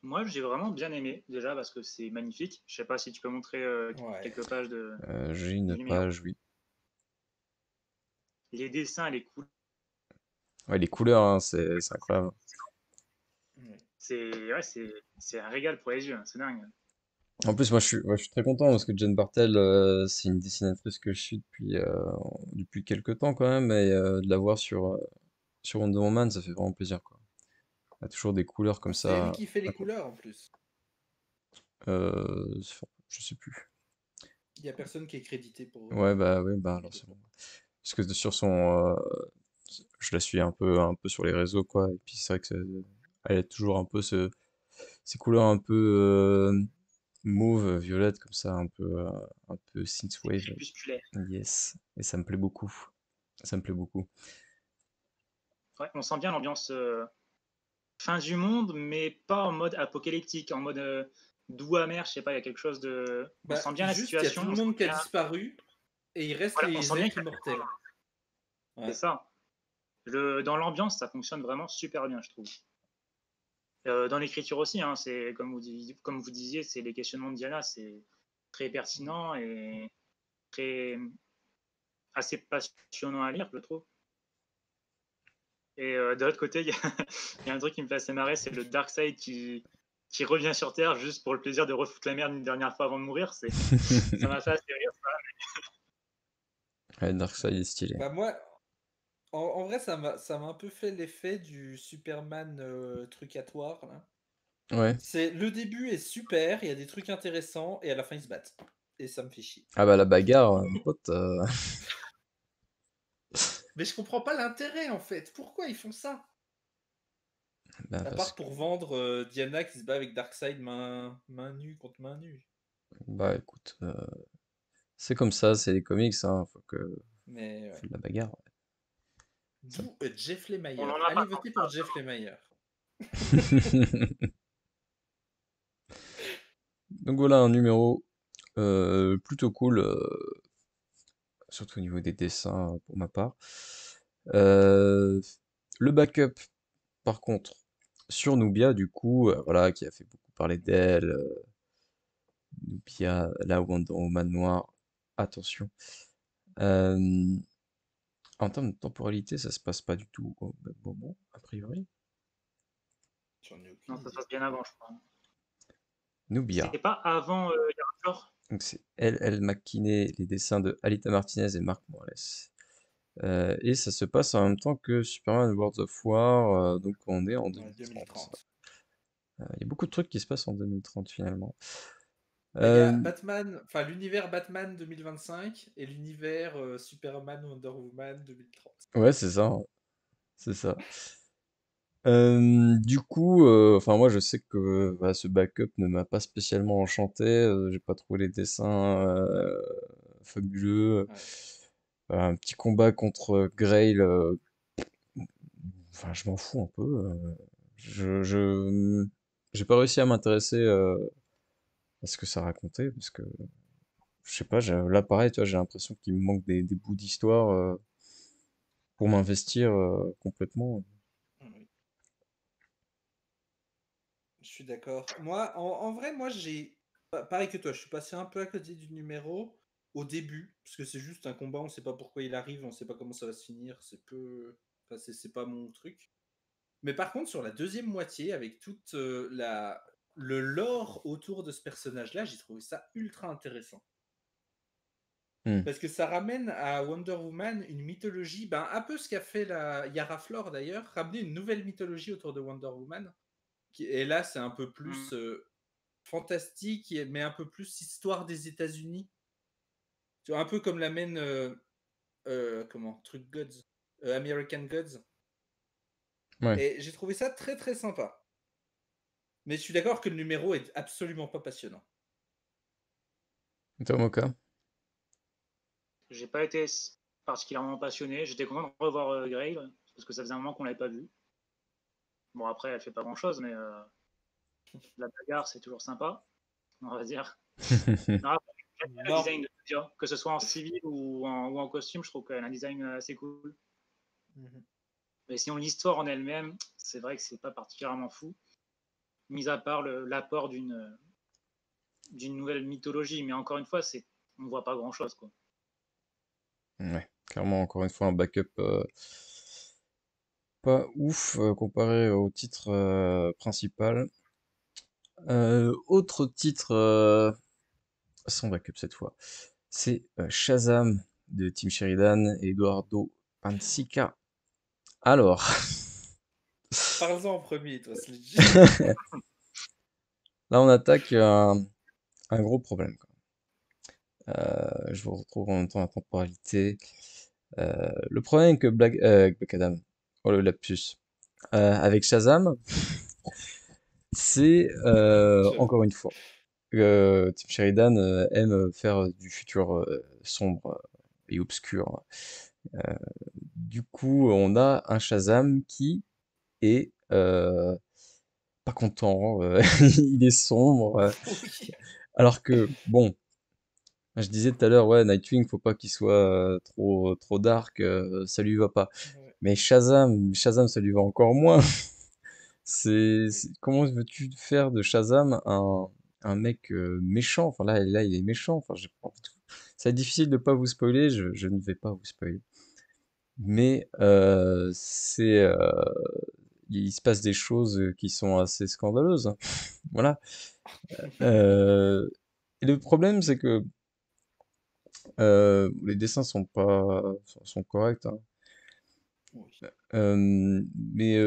Moi, j'ai vraiment bien aimé, déjà, parce que c'est magnifique. Je sais pas si tu peux montrer Ouais. quelques pages J'ai du une numéro. page, oui. Les dessins, les couleurs, Ouais, les couleurs, hein, c'est incroyable. Oui. c'est un régal pour les yeux, hein, c'est dingue. En plus, moi, je suis très content parce que Jen Bartel, c'est une dessinatrice que je suis depuis quelques temps quand même, et de la voir sur Wonder Woman, ça fait vraiment plaisir, quoi. Elle a toujours des couleurs comme C'est elle ça. qui fait les Incroyable. couleurs en plus. Je sais plus. Il y a personne qui est crédité pour Ouais, bah oui, bah les alors c'est dessins. bon. Parce que sur je la suis un peu sur les réseaux, quoi. Et puis c'est vrai que elle a toujours un peu ces couleurs un peu mauve, violette, comme ça, un peu C'est synthwave. crépusculaire. Yes. Et ça me plaît beaucoup. Ça me plaît beaucoup. Ouais, on sent bien l'ambiance fin du monde, mais pas en mode apocalyptique, en mode doux amer, je sais pas, il y a quelque chose de... On Bah, sent bien la juste, il y a tout situation, le on sent monde qui a bien... disparu et il reste Voilà, on sent les bien êtres qu'il y a... immortels. C'est Ouais. ça. Dans l'ambiance, ça fonctionne vraiment super bien, je trouve. Dans l'écriture aussi, hein, c'est comme vous disiez, c'est les questionnements de Diana, c'est très pertinent et très assez passionnant à lire, je trouve. Et de l'autre côté, il y a, il y a un truc qui me fait assez marrer, c'est le Darkseid qui revient sur Terre juste pour le plaisir de refoutre la merde une dernière fois avant de mourir. Ça m'a fait assez rire. Ouais, Darkseid est stylé. Bah moi, en vrai, ça m'a un peu fait l'effet du Superman trucatoire, là. Ouais. C'est le début est super, il y a des trucs intéressants et à la fin ils se battent. Et ça me fait chier. Ah bah la bagarre, mon pote. Mais je comprends pas l'intérêt en fait. Pourquoi ils font ça? Bah, À parce part que, pour vendre Diana qui se bat avec Darkseid main nue contre main nue. bah écoute, c'est comme ça, c'est les comics, hein. Mais Faut ouais. de la bagarre. Ouais. Ça- D'où Jeff On Lemire. en a Allez pas tant voter que ça. pour Jeff Lemire. Donc voilà un numéro plutôt cool, surtout au niveau des dessins pour ma part. Euh, le backup, par contre, sur Nubia, du coup, voilà, qui a fait beaucoup parler d'elle. Nubia, la Wonder Woman noire. Attention. Euh, En termes de temporalité, ça se passe pas du tout au même moment, a priori. J'en ai aucune Non, ça se idée. passe bien avant, je crois. Nubia. C'est pas avant Yarator. Donc c'est elle McKinney, les dessins de Alita Martinez et Mark Morales. Et ça se passe en même temps que Superman World of War, donc on est en Ouais, 2030. 2030. Il y a beaucoup de trucs qui se passent en 2030 finalement. Bah, il y a Euh, Batman, enfin l'univers Batman 2025 et l'univers Superman Wonder Woman 2030. ouais, c'est ça, hein, c'est ça. Du coup, enfin moi je sais que bah, ce backup ne m'a pas spécialement enchanté. J'ai pas trouvé les dessins fabuleux. Ouais. Un petit combat contre Grail, enfin je m'en fous un peu. J'ai pas réussi à m'intéresser à ce que ça racontait parce que je sais pas. Là pareil, tu vois, j'ai l'impression qu'il me manque des bouts d'histoire pour m'investir complètement. Oui, je suis d'accord. Moi, en vrai, moi j'ai pareil que toi, je suis passé un peu à côté du numéro au début, parce que c'est juste un combat, on sait pas pourquoi il arrive, on sait pas comment ça va se finir, c'est peu. Enfin, c'est pas mon truc. Mais par contre, sur la deuxième moitié, avec toute le lore autour de ce personnage-là, j'ai trouvé ça ultra intéressant. Hmm. Parce que ça ramène à Wonder Woman une mythologie, ben, un peu ce qu'a fait la Yara Flor d'ailleurs, ramener une nouvelle mythologie autour de Wonder Woman. Et là, c'est un peu Mm. plus fantastique, mais un peu plus histoire des États-Unis. Tu vois, un peu comme l'amène, comment, truc Gods, American Gods. Ouais. Et j'ai trouvé ça très très sympa. Mais je suis d'accord que le numéro est absolument pas passionnant. Et toi, Moka? J'ai pas été particulièrement passionné. J'étais content de revoir Grail, parce que ça faisait un moment qu'on l'avait pas vu. Bon, après, elle fait pas grand-chose, mais la bagarre, c'est toujours sympa, on va dire. Non, après, j'aime bien le Non. design de Nadia, que ce soit en civil ou en costume, je trouve qu'elle a un design assez cool. Mhm. Mais sinon, l'histoire en elle-même, c'est vrai que c'est pas particulièrement fou, mis à part l'apport d'une nouvelle mythologie. Mais encore une fois, on voit pas grand-chose, quoi. Ouais, clairement, encore une fois, un backup pas ouf comparé au titre principal. Autre titre sans backup cette fois, c'est Shazam de Tim Sheridan et Eduardo Pansica. Alors, Parle-en en premier, toi, Sledgy. là on attaque un gros problème, quoi. Je vous retrouve en même temps la temporalité. Le problème que Black Adam, oh le lapsus, avec Shazam, c'est J'avoue. encore une fois, Tim Sheridan aime faire du futur sombre et obscur. Du coup, on a un Shazam qui est pas content, il est sombre, Oui. alors que, bon, je disais tout à l'heure, ouais, Nightwing, faut pas qu'il soit trop dark, ça lui va pas. Ouais. Mais Shazam, ça lui va encore moins. Comment veux-tu faire de Shazam un mec méchant? Enfin là, il est méchant. Enfin, j'ai pas envie de... Ça va être difficile de pas vous spoiler. Je ne vais pas vous spoiler. Mais il se passe des choses qui sont assez scandaleuses, hein. Voilà. Euh, et le problème, c'est que les dessins sont corrects, hein. Oui. Mais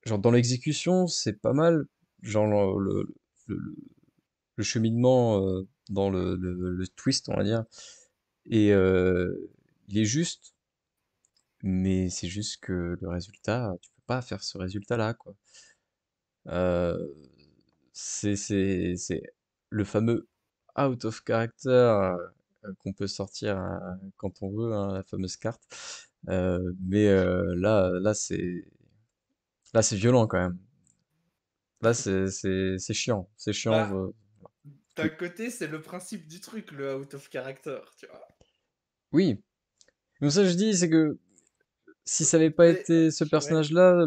genre dans l'exécution, c'est pas mal. Genre le- le cheminement dans le twist, on va dire, et il est juste, mais c'est juste que le résultat, tu peux pas faire ce résultat-là, quoi. Euh, c'est le fameux out of character qu'on peut sortir quand on veut, hein, la fameuse carte. Mais là, c'est violent quand même. Là, c'est chiant. C'est chiant. Bah, d'un Que- côté, c'est le principe du truc, le out of character, tu vois. Oui. Mais ça, je dis, c'est que si ça avait pas Mais, été ce ouais. personnage-là,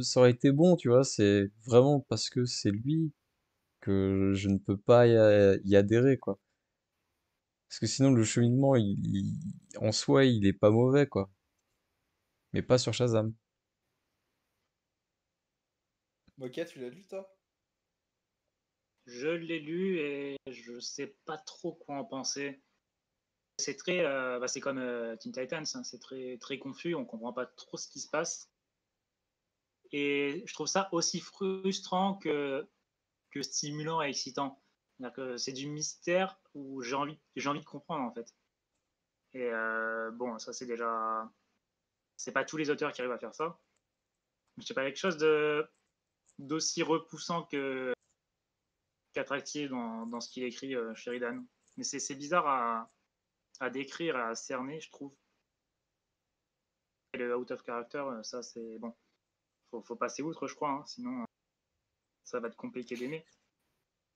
ça aurait été bon, tu vois. C'est vraiment parce que c'est lui que je ne peux pas y adhérer, quoi. Parce que sinon, le cheminement, en soi, il est pas mauvais, quoi. Mais pas sur Shazam. Ok, tu l'as lu, toi? Je l'ai lu et je sais pas trop quoi en penser. C'est très, c'est comme Teen Titans, hein, c'est très, très confus, on comprend pas trop ce qui se passe. Et je trouve ça aussi frustrant que stimulant et excitant. C'est-à-dire que c'est du mystère où j'ai envie de comprendre en fait. Et bon, ça c'est déjà, c'est pas tous les auteurs qui arrivent à faire ça. Je sais pas, quelque chose d'aussi repoussant qu'attractif dans ce qu'il écrit Sheridan. Mais c'est bizarre à décrire, à cerner, je trouve. Et le out of character, ça c'est bon. Faut passer outre, je crois, hein, sinon ça va être compliqué d'aimer.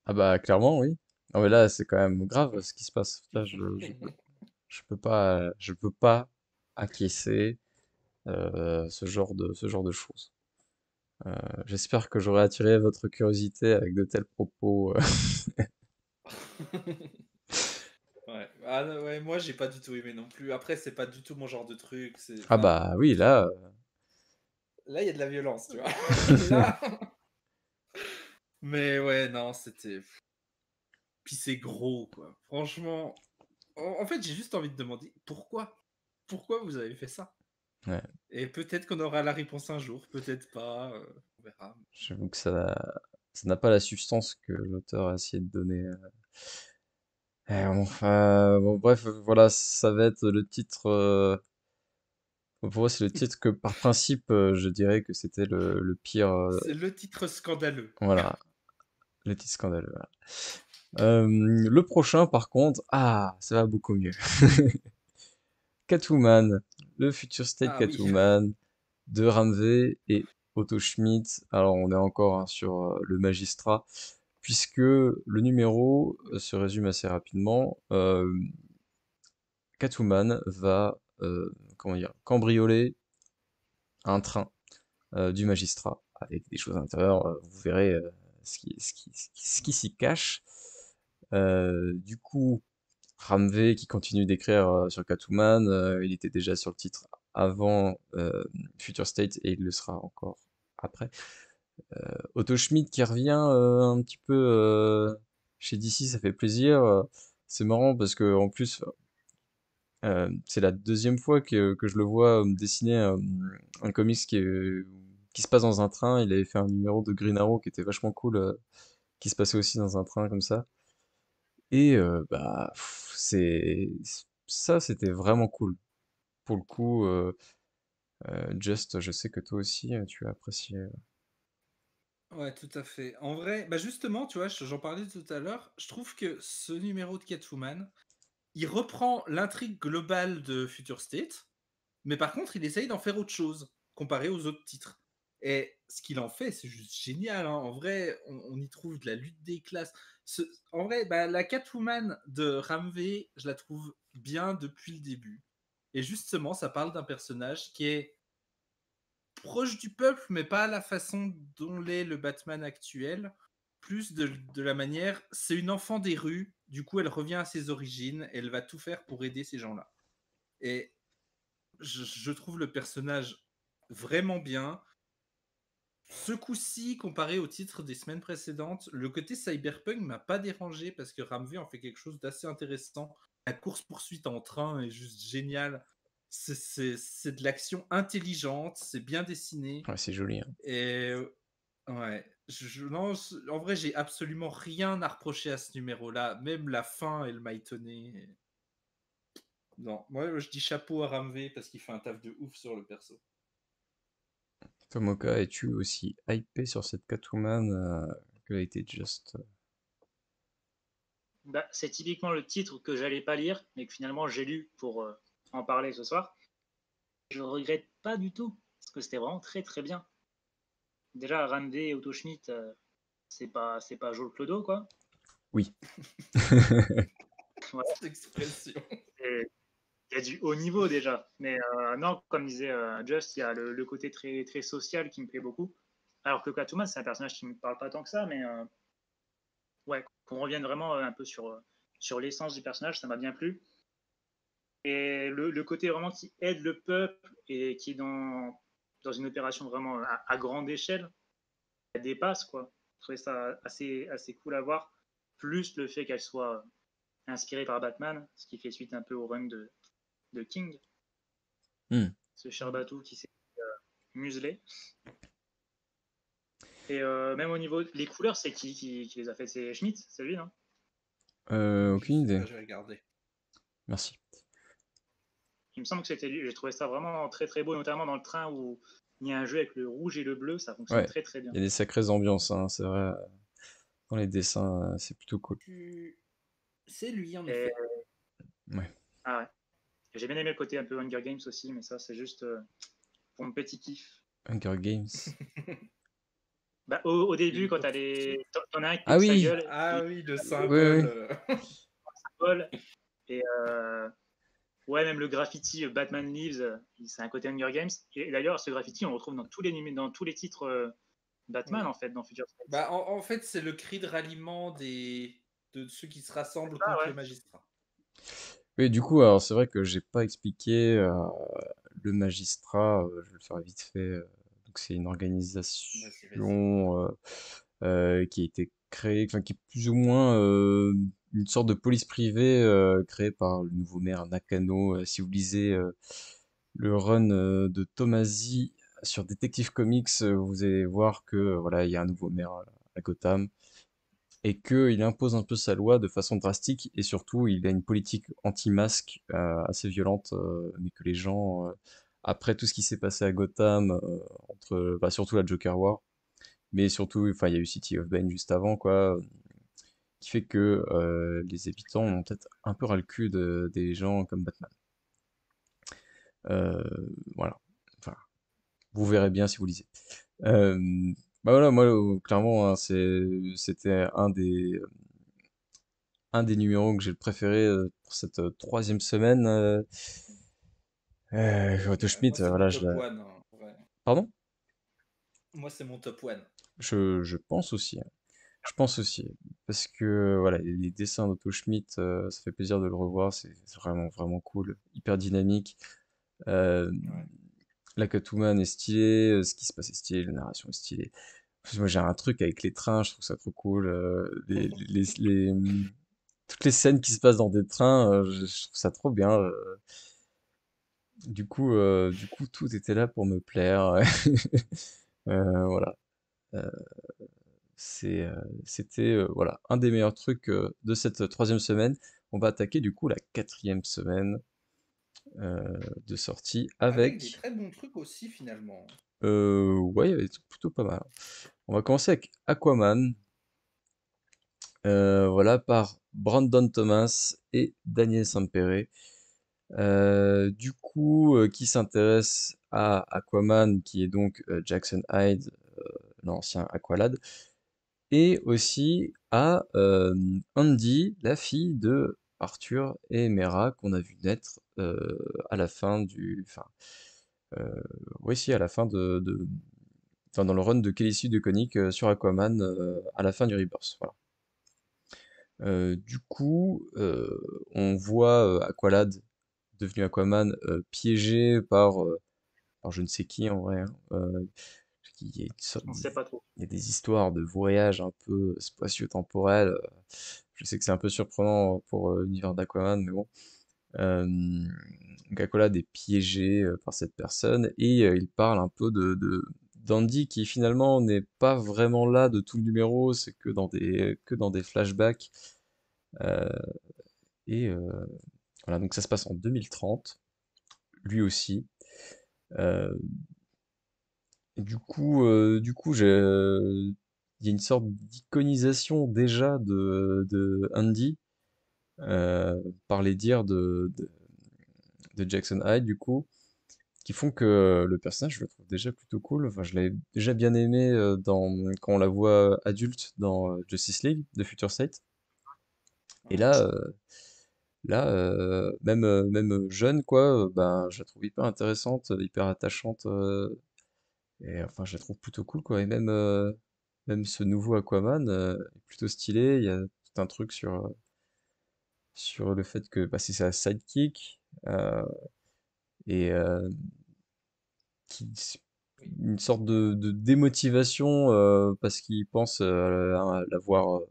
Ah bah, clairement, oui. Non, mais là, c'est quand même grave ce qui se passe. Là, je peux pas acquiescer ce genre de choses. J'espère que j'aurai attiré votre curiosité avec de tels propos. Ouais. Ah non, ouais, moi j'ai pas du tout aimé non plus. Après, c'est pas du tout mon genre de truc. Ah Enfin, bah oui, là, là, il y a de la violence, tu vois. Là. Mais ouais, non, c'était. Puis c'est gros, quoi. Franchement. En fait, j'ai juste envie de demander pourquoi? Pourquoi vous avez fait ça? ouais, Et peut-être qu'on aura la réponse un jour, peut-être pas. On verra. j'avoue que ça n'a pas la substance que l'auteur a essayé de donner. Enfin, bon, bref, voilà, ça va être le titre. Pour moi, c'est le titre que, par principe, je dirais que c'était le pire. C'est le titre scandaleux. Voilà, le titre scandaleux. Voilà. Le prochain, par contre, ça va beaucoup mieux. Catwoman, le Future State Ah oui. Catwoman de Ramsey et Otto Schmidt. Alors, on est encore hein, sur le magistrat, puisque le numéro se résume assez rapidement. Catwoman va, comment dire, cambrioler un train du magistrat avec des choses à l'intérieur. Vous verrez ce qui s'y cache. Du coup, Ramvé qui continue d'écrire sur Catwoman, il était déjà sur le titre avant Future State et il le sera encore après. Otto Schmidt qui revient un petit peu chez DC, ça fait plaisir. C'est marrant parce que en plus, c'est la deuxième fois que je le vois dessiner un comics qui se passe dans un train. Il avait fait un numéro de Green Arrow qui était vachement cool, qui se passait aussi dans un train comme ça. Et bah, ça, c'était vraiment cool. Pour le coup, Just, je sais que toi aussi, tu as apprécié. Ouais, tout à fait. En vrai, bah justement, tu vois, j'en parlais tout à l'heure, je trouve que ce numéro de Catwoman, il reprend l'intrigue globale de Future State, mais par contre, il essaye d'en faire autre chose, comparé aux autres titres. Et ce qu'il en fait, c'est juste génial, hein. En vrai, on y trouve de la lutte des classes. En vrai, bah, la Catwoman de Ramvé, je la trouve bien depuis le début. Et justement, ça parle d'un personnage qui est proche du peuple, mais pas à la façon dont l'est le Batman actuel. Plus de la manière, c'est une enfant des rues, du coup elle revient à ses origines, et elle va tout faire pour aider ces gens-là. Et je trouve le personnage vraiment bien. Ce coup-ci, comparé au titre des semaines précédentes, le côté cyberpunk m'a pas dérangé parce que Ramvé en fait quelque chose d'assez intéressant. La course-poursuite en train est juste géniale. C'est de l'action intelligente, c'est bien dessiné. Ouais, c'est joli, hein. Et ouais, non, en vrai, j'ai absolument rien à reprocher à ce numéro-là. Même la fin, elle m'a étonné. Non, moi, je dis chapeau à Ramvé parce qu'il fait un taf de ouf sur le perso. Tomoka, es-tu aussi hypé sur cette Catwoman que a été Just? Bah, c'est typiquement le titre que j'allais pas lire, mais que finalement j'ai lu pour en parler ce soir. Je regrette pas du tout, parce que c'était vraiment très très bien. Déjà, Randé et Otto Schmidt, c'est pas Joel Clodo, quoi. Oui. Ouais, Cette expression. il y a du haut niveau déjà. Mais non, comme disait Just, il y a le côté très, très social qui me plaît beaucoup. Alors que Catwoman, c'est un personnage qui me parle pas tant que ça, mais ouais, qu'on revienne vraiment un peu sur l'essence du personnage, ça m'a bien plu. Et le côté vraiment qui aide le peuple et qui est dans une opération vraiment à grande échelle, elle dépasse, quoi. Je trouvais ça assez cool à voir. Plus le fait qu'elle soit inspirée par Batman, ce qui fait suite un peu au run de King, Hmm. ce cher Batou qui s'est muselé. Et même au niveau des couleurs, c'est qui les a fait? C'est Schmidt, c'est lui, non? Je Aucune sais idée. pas, je vais regarder. Merci. Il me semble que c'était lui. J'ai trouvé ça vraiment très très beau, notamment dans le train où il y a un jeu avec le rouge et le bleu, ça fonctionne Ouais, très très bien. il y a des sacrées ambiances, hein, c'est vrai. Dans les dessins, c'est plutôt cool. C'est lui, en Et, effet. Ouais. ah ouais. J'ai bien aimé le côté un peu Hunger Games aussi, mais ça c'est juste pour mon petit kiff. Hunger Games. Bah, au Il début, est quand pour- t'en as un qui Ah ouvre sa oui! gueule, Ah oui, le Oui, symbole. oui. vole, et ouais, même le graffiti Batman Lives, c'est un côté Hunger Games. Et d'ailleurs, ce graffiti, on le retrouve dans tous les titres Batman, Oui. en fait, dans Future State. Bah, en fait, c'est le cri de ralliement de ceux qui se rassemblent Ah contre ouais. le magistrat. Oui, du coup, alors c'est vrai que j'ai pas expliqué le magistrat, je vais le faire vite fait. Donc c'est une Vas-y, vas-y. organisation qui a été créée, enfin qui est plus ou moins une sorte de police privée créée par le nouveau maire Nakano. Si vous lisez le run de Tomasi sur Detective Comics, vous allez voir que voilà, il y a un nouveau maire à Gotham et qu'il impose un peu sa loi de façon drastique et surtout il a une politique anti-masque assez violente, mais que les gens, après tout ce qui s'est passé à Gotham, entre bah, surtout la Joker War, mais surtout, enfin il y a eu City of Bane juste avant quoi, qui fait que les habitants ont peut-être un peu ras le cul des gens comme Batman. Euh, voilà, enfin vous verrez bien si vous lisez. Euh, Bah voilà, moi, clairement, hein, c'était un des numéros que j'ai le préféré pour cette troisième semaine. Otto Moi, Schmidt, c'est mon voilà, je top l'ai. one, hein, ouais. Pardon? Moi, c'est mon top one. Je pense aussi, hein. Je pense aussi. Parce que voilà, les dessins d'Otto Schmidt, ça fait plaisir de le revoir. C'est vraiment, vraiment cool. Hyper dynamique. Euh, Ouais. la Catwoman est stylée. Ce qui se passe est stylé. La narration est stylée. En plus, moi, j'ai un truc avec les trains. Je trouve ça trop cool. Toutes les scènes qui se passent dans des trains, je trouve ça trop bien. Du coup, tout était là pour me plaire. Voilà. Euh, C'était voilà, un des meilleurs trucs de cette troisième semaine. On va attaquer du coup la quatrième semaine de sortie Avec des avec... très bons trucs aussi, finalement. Ouais, il y avait des trucs plutôt pas mal. On va commencer avec Aquaman, voilà, par Brandon Thomas et Daniel Sampere. Du coup, qui s'intéresse à Aquaman, qui est donc Jackson Hyde, l'ancien Aqualad, et aussi à Andy, la fille de Arthur et Mera, qu'on a vu naître à la fin enfin, euh, oui, si, à la fin enfin, dans le run de Kelly Sue de Koenig sur Aquaman à la fin du Rebirth. Voilà. Du coup, on voit Aqualad, devenu Aquaman, piégé par je ne sais qui en vrai, hein. Il y a On sait pas trop. il y a des histoires de voyage un peu spatio-temporel. Je sais que c'est un peu surprenant pour l'univers d'Aquaman, mais bon. Euh, donc Aqualad est piégé par cette personne et il parle un peu d'Andy qui finalement n'est pas vraiment là de tout le numéro, c'est que dans des flashbacks. Euh, et voilà, donc ça se passe en 2030, lui aussi. Euh, et du coup, il y a une sorte d'iconisation déjà de Andy par les dires de Jackson Hyde, du coup, qui font que le personnage, je le trouve déjà plutôt cool. Enfin, je l'avais déjà bien aimé quand on la voit adulte dans Justice League de Future State. Et Ouais. même jeune, quoi, ben, je la trouve hyper intéressante, hyper attachante. Et enfin, je la trouve plutôt cool, quoi. Et même ce nouveau Aquaman est plutôt stylé. Il y a tout un truc sur le fait que bah, c'est sa sidekick et qui, Oui. une sorte de démotivation parce qu'il pense l'avoir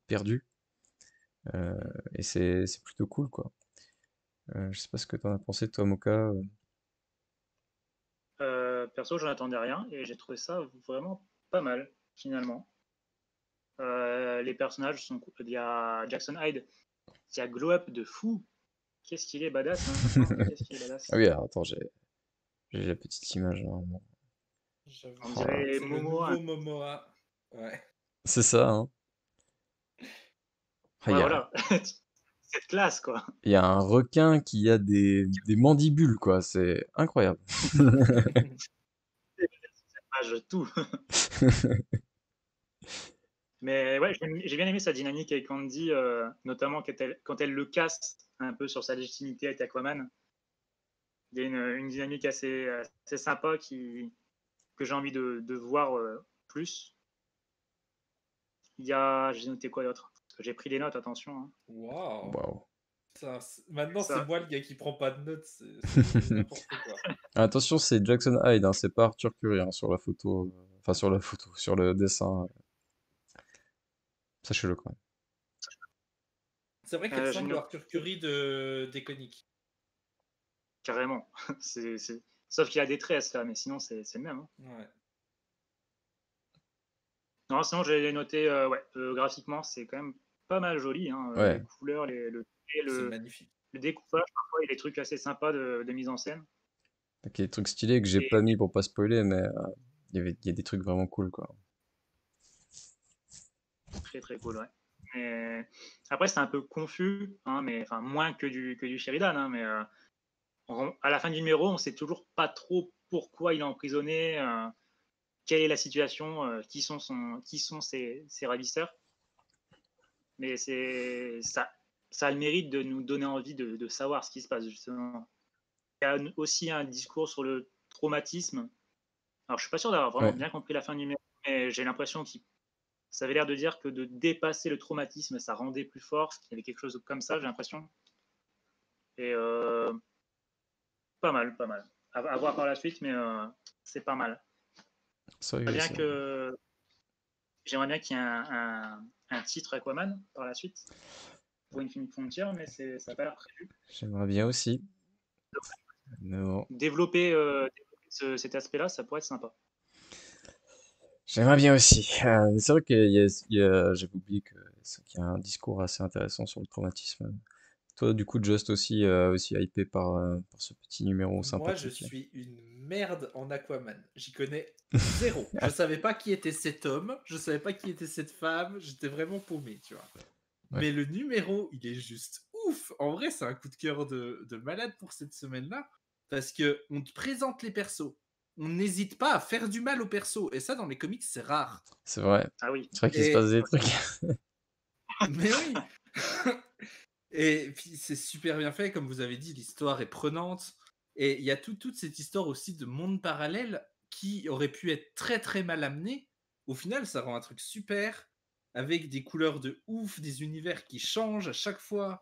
perdu. Euh, Mm. et c'est plutôt cool, quoi. Je sais pas ce que t'en as pensé, toi, Moka. Perso, je n'attendais rien et j'ai trouvé ça vraiment pas mal, finalement. Les personnages sont cool. Il y a Jackson Hyde qui a glow up de fou. Qu'est-ce qu'il est badass, hein. Qu'est-ce qu'il est Ah badass. oui, alors attends, j'ai la petite image, là. On J'avoue. Oh là là. dirait C'est le Momo, hein. nouveau Momoa. Ouais. C'est ça, hein. Ah, Ouais, voilà. Cette classe, quoi. il y a un requin qui a des mandibules, quoi. C'est incroyable. Page, tout. Mais ouais, j'ai bien aimé sa dynamique avec Andy, notamment quand elle le casse un peu sur sa légitimité avec Aquaman. Il y a une dynamique assez sympa que j'ai envie de voir plus. J'ai noté quoi d'autre? Parce que j'ai pris des notes, attention, hein. Waouh. Waouh. Maintenant, c'est Ça, moi le gars qui prend pas de notes. C'est n'importe quoi. Attention, c'est Jackson Hyde, hein, c'est pas Arthur Curry hein, sur la photo. Enfin, sur la photo, sur le dessin. Sachez-le quand même. C'est vrai qu'elle j'ai semble noté Arthur Curry des coniques. carrément. Sauf qu'il a des traits là, mais sinon c'est le même, hein. Ouais. Non, sinon j'ai noté, ouais, graphiquement c'est quand même pas mal joli, hein, les Ouais. couleurs, C'est magnifique. le découpage, parfois il y a des trucs assez sympas de mise en scène. Donc, il y a des trucs stylés que j'ai Et pas mis pour pas spoiler, mais il y a des trucs vraiment cool, quoi. très très cool, ouais. Et après c'est un peu confus, hein, mais enfin moins que du Sheridan, hein, mais à la fin du numéro on sait toujours pas trop pourquoi il est emprisonné. quelle est la situation, qui sont ses ravisseurs. Mais ça a le mérite de nous donner envie de savoir ce qui se passe, justement. Il y a aussi un discours sur le traumatisme. Alors, je suis pas sûr d'avoir vraiment Ouais, bien compris la fin du numéro, mais j'ai l'impression que ça avait l'air de dire que de dépasser le traumatisme, ça rendait plus fort. Il y avait quelque chose comme ça, j'ai l'impression. Et pas mal, pas mal. À voir par la suite, mais c'est pas mal. ça, oui, J'aimerais oui, bien c'est que j'aimerais bien qu'il y ait un titre Aquaman par la suite pour Infinite Frontier, mais ça n'a pas l'air prévu. j'aimerais bien aussi. Mais bon, Développer cet aspect-là, ça pourrait être sympa. j'aimerais bien aussi. Mais c'est vrai j'avais oublié qu'il y a un discours assez intéressant sur le traumatisme. Toi, du coup, Just aussi hypé par ce petit numéro Moi, je sympathique. suis une merde en Aquaman. J'y connais zéro. Je savais pas qui était cet homme, je savais pas qui était cette femme, j'étais vraiment paumé, tu vois. Ouais, Mais le numéro, il est juste ouf. En vrai, c'est un coup de cœur de malade pour cette semaine-là. Parce que on te présente les persos. On n'hésite pas à faire du mal aux persos. Et ça, dans les comics, c'est rare. c'est vrai. Ah oui. C'est vrai qu'il se passe Et des trucs. mais oui. Et puis c'est super bien fait, comme vous avez dit, l'histoire est prenante. Et il y a toute cette histoire aussi de monde parallèle qui aurait pu être très très mal amenée. Au final, ça rend un truc super, avec des couleurs de ouf, des univers qui changent à chaque fois.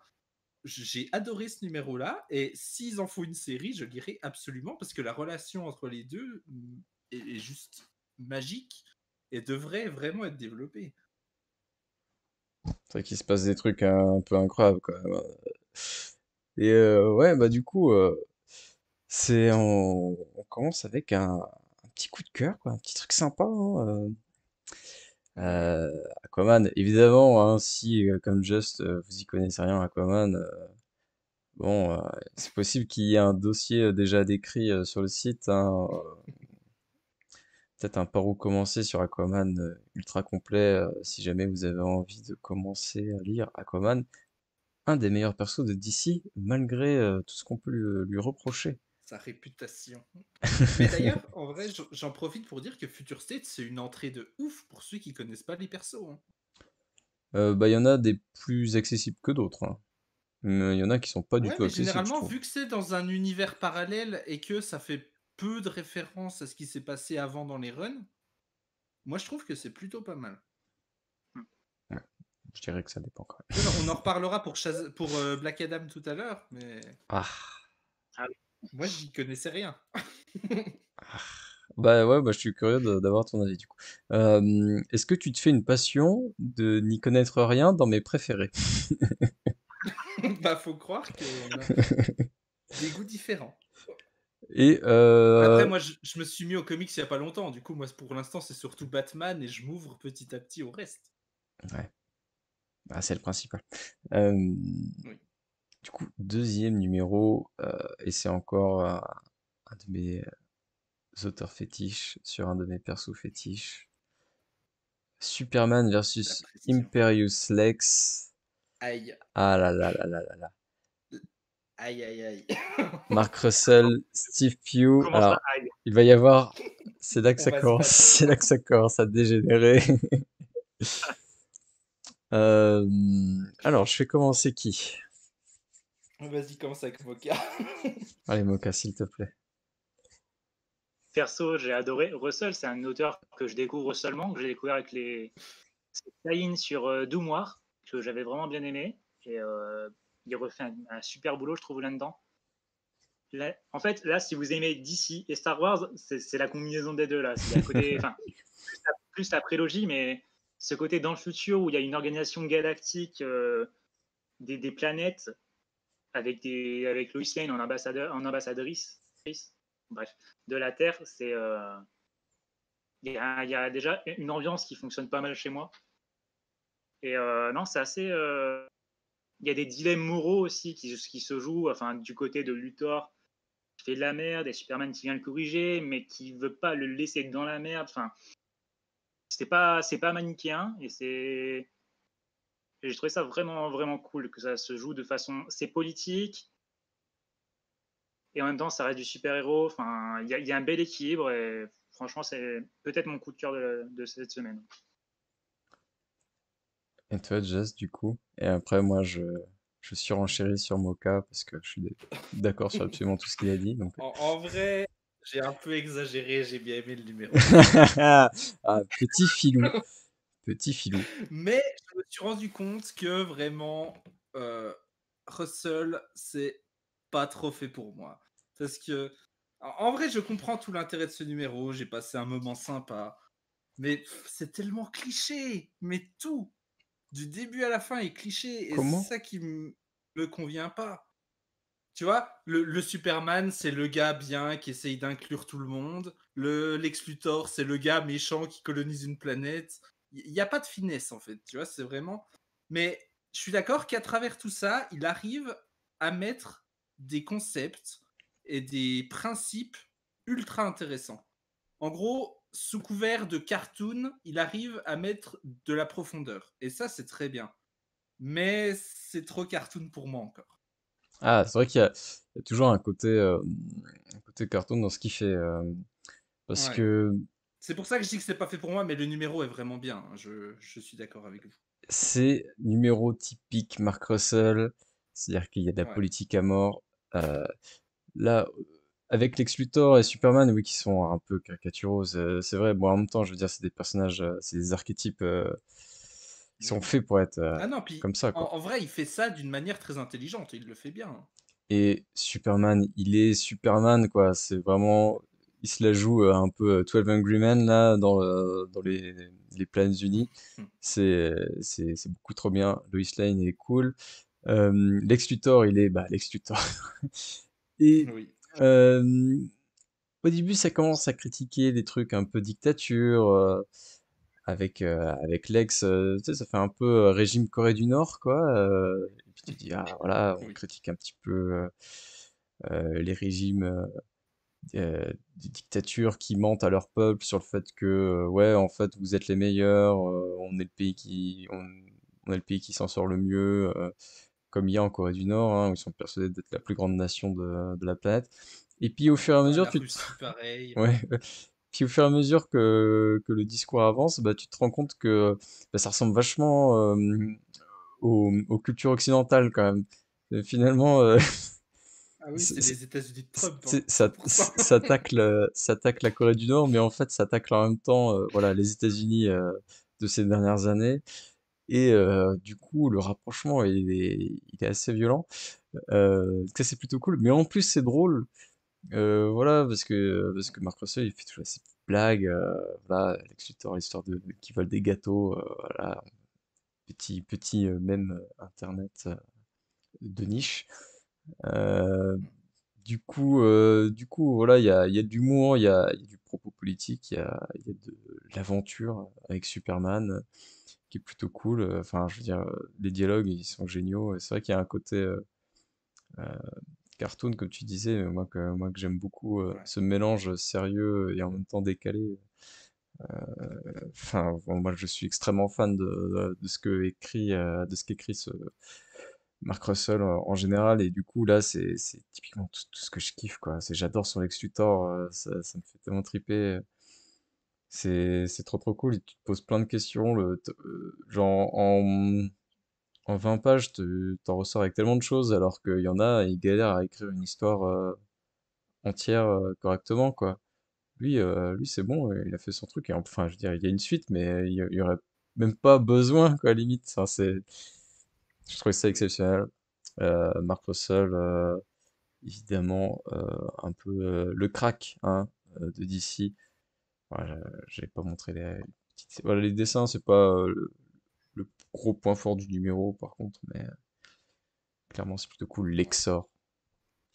J'ai adoré ce numéro-là, et s'ils en font une série, je lirai absolument, parce que la relation entre les deux est juste magique et devrait vraiment être développée. C'est vrai qu'il se passe des trucs un peu incroyables, quand même. Et ouais, bah du coup, on commence avec un petit coup de cœur, quoi, un petit truc sympa, hein. Ouais. Aquaman, évidemment, hein, si comme Just, vous y connaissez rien, Aquaman, bon, c'est possible qu'il y ait un dossier déjà décrit sur le site, hein, peut-être un par où commencer sur Aquaman ultra complet, si jamais vous avez envie de commencer à lire Aquaman, un des meilleurs persos de DC, malgré tout ce qu'on peut lui reprocher. Sa réputation. Mais d'ailleurs, en vrai, j'en profite pour dire que Future State, c'est une entrée de ouf pour ceux qui connaissent pas les persos, hein. Bah, il y en a des plus accessibles que d'autres, hein. Mais il y en a qui sont pas du Ouais, tout mais accessibles, je généralement, trouve. vu que c'est dans un univers parallèle et que ça fait peu de références à ce qui s'est passé avant dans les runs, moi je trouve que c'est plutôt pas mal. Ouais, je dirais que ça dépend quand Tu vois, même. on en reparlera pour Black Adam tout à l'heure, mais Ah, Ah oui. moi j'y connaissais rien. ah. Bah ouais, bah je suis curieux d'avoir ton avis du coup. Est-ce que tu te fais une passion de n'y connaître rien dans mes préférés? Bah faut croire qu'on a des goûts différents. Et Après, moi je me suis mis aux comics il y a pas longtemps, du coup, moi pour l'instant c'est surtout Batman et je m'ouvre petit à petit au reste. ouais, bah, c'est le principal. Euh, Oui. du coup, deuxième numéro, et c'est encore un de mes auteurs fétiches sur un de mes persos fétiches. Superman La versus pression. Imperius Lex. Aïe. Ah là là là là là là. Aïe aïe aïe. Mark Russell, Steve Pugh. Comment ça Alors, aille? il va y avoir. C'est là que On ça va se commence. battre. C'est là que ça commence à dégénérer. Euh, alors, je fais commencer qui? Vas-y, commence avec Mocha. Allez, Mocha, s'il te plaît. Perso, j'ai adoré. Russell, c'est un auteur que je découvre seulement, que j'ai découvert avec les tie-in sur Doom War, que j'avais vraiment bien aimé. Et il refait un super boulot, je trouve, là-dedans. Là, en fait, là, si vous aimez DC et Star Wars, c'est la combinaison des deux. Là. Il y a côté, enfin, plus la prélogie, mais ce côté dans le futur où il y a une organisation galactique des planètes avec Lois Lane en ambassadrice, bref, de la Terre, il y a déjà une ambiance qui fonctionne pas mal chez moi. Et non, c'est assez. Il y a des dilemmes moraux aussi qui se jouent, enfin, du côté de Luthor qui fait de la merde et Superman qui vient le corriger, mais qui veut pas le laisser dans la merde. Enfin, c'est pas manichéen et j'ai trouvé ça vraiment vraiment cool que ça se joue de façon. C'est politique et en même temps ça reste du super héros. Enfin, il y a un bel équilibre et franchement, c'est peut-être mon coup de cœur de cette semaine. Et toi, Jess, du coup? Et après, moi, je surenchéris sur Mocha parce que je suis d'accord sur absolument tout ce qu'il a dit. Donc... En vrai, j'ai un peu exagéré, j'ai bien aimé le numéro. Ah, petit filou. Petit filou. Mais je me suis rendu compte que vraiment, Russell, c'est pas trop fait pour moi. Parce que, en vrai, je comprends tout l'intérêt de ce numéro, j'ai passé un moment sympa. Mais c'est tellement cliché, mais tout, du début à la fin est cliché, et c'est Comment? ça qui me convient pas. Tu vois, le Superman, c'est le gars bien qui essaye d'inclure tout le monde. Lex Luthor, c'est le gars méchant qui colonise une planète. Il n'y a pas de finesse, en fait. Tu vois, c'est vraiment. Mais je suis d'accord qu'à travers tout ça, il arrive à mettre des concepts et des principes ultra intéressants. En gros, sous couvert de cartoon, il arrive à mettre de la profondeur. Et ça, c'est très bien. Mais c'est trop cartoon pour moi encore. Ah, c'est vrai qu'il y a toujours un côté cartoon dans ce qu'il fait. Parce Ouais. que C'est pour ça que je dis que c'est pas fait pour moi, mais le numéro est vraiment bien, hein. Je suis d'accord avec vous. c'est numéro typique Mark Russell. C'est-à-dire qu'il y a de la Ouais. politique à mort. Euh, Là, avec Lex Luthor et Superman, oui, qui sont un peu caricaturaux, c'est vrai. Bon, en même temps, je veux dire, c'est des personnages, c'est des archétypes qui sont Oui. faits pour être Ah non, puis comme ça, en, quoi. en vrai, il fait ça d'une manière très intelligente, et il le fait bien, hein. Et Superman, il est Superman, quoi. C'est vraiment, il se la joue un peu 12 Angry Men, là, dans les Planètes Unies. C'est beaucoup trop bien. Lois Lane, il est cool. Lex Luthor, il est, bah, Lex Luthor. Et, Oui. euh, au début, ça commence à critiquer des trucs un peu dictature, avec Lex, tu sais, ça fait un peu régime Corée du Nord, quoi. Et puis tu dis, ah voilà, on Oui. critique un petit peu les régimes des dictatures qui mentent à leur peuple sur le fait que, ouais, en fait, vous êtes les meilleurs, on est le pays qui s'en sort le mieux, comme il y a en Corée du Nord, hein, où ils sont persuadés d'être la plus grande nation de la planète. Et puis au fur et à mesure, La Russie, pareil. ouais, puis au fur et à mesure que le discours avance, bah, tu te rends compte que bah, ça ressemble vachement aux cultures occidentales quand même. Et finalement, Ah oui, c'est- c'est c'est- les États-Unis de Trump, hein, ça, 100%. ça tacle la Corée du Nord, mais en fait, ça tacle en même temps voilà, les États-Unis de ces dernières années. Et du coup, le rapprochement, il est assez violent. Ça, c'est plutôt cool. Mais en plus, c'est drôle. Voilà, parce que Marc Russell, il fait toujours ces petites blagues. Voilà, Lex Luthor, l'histoire qui vole des gâteaux. Voilà, petit mème internet de niche. Euh, du coup, voilà, il y a de l'humour, il y a du propos politique, il y a de l'aventure avec Superman qui est plutôt cool. Enfin, je veux dire, les dialogues, ils sont géniaux. C'est vrai qu'il y a un côté euh, cartoon, comme tu disais, moi que j'aime beaucoup, Ouais. ce mélange sérieux et en même temps décalé. Enfin, bon, moi, je suis extrêmement fan de ce qu'écrit ce Mark Russell en général, et du coup, là, c'est typiquement tout ce que je kiffe, quoi. J'adore son Lex Luthor, ça me fait tellement triper. C'est trop trop cool. Et tu te poses plein de questions. Genre, en 20 pages, t'en ressors avec tellement de choses, alors qu'il y en a, ils galèrent à écrire une histoire entière correctement, quoi. Lui c'est bon, il a fait son truc. Et enfin, je veux dire, il y a une suite, mais il y aurait même pas besoin, quoi, limite. Enfin, je trouvais ça Oui. exceptionnel. Mark Russell, évidemment, un peu le crack hein, de DC. Voilà, j'avais pas montré voilà, les dessins, c'est pas le gros point fort du numéro, par contre, mais clairement, c'est plutôt cool. Ouais.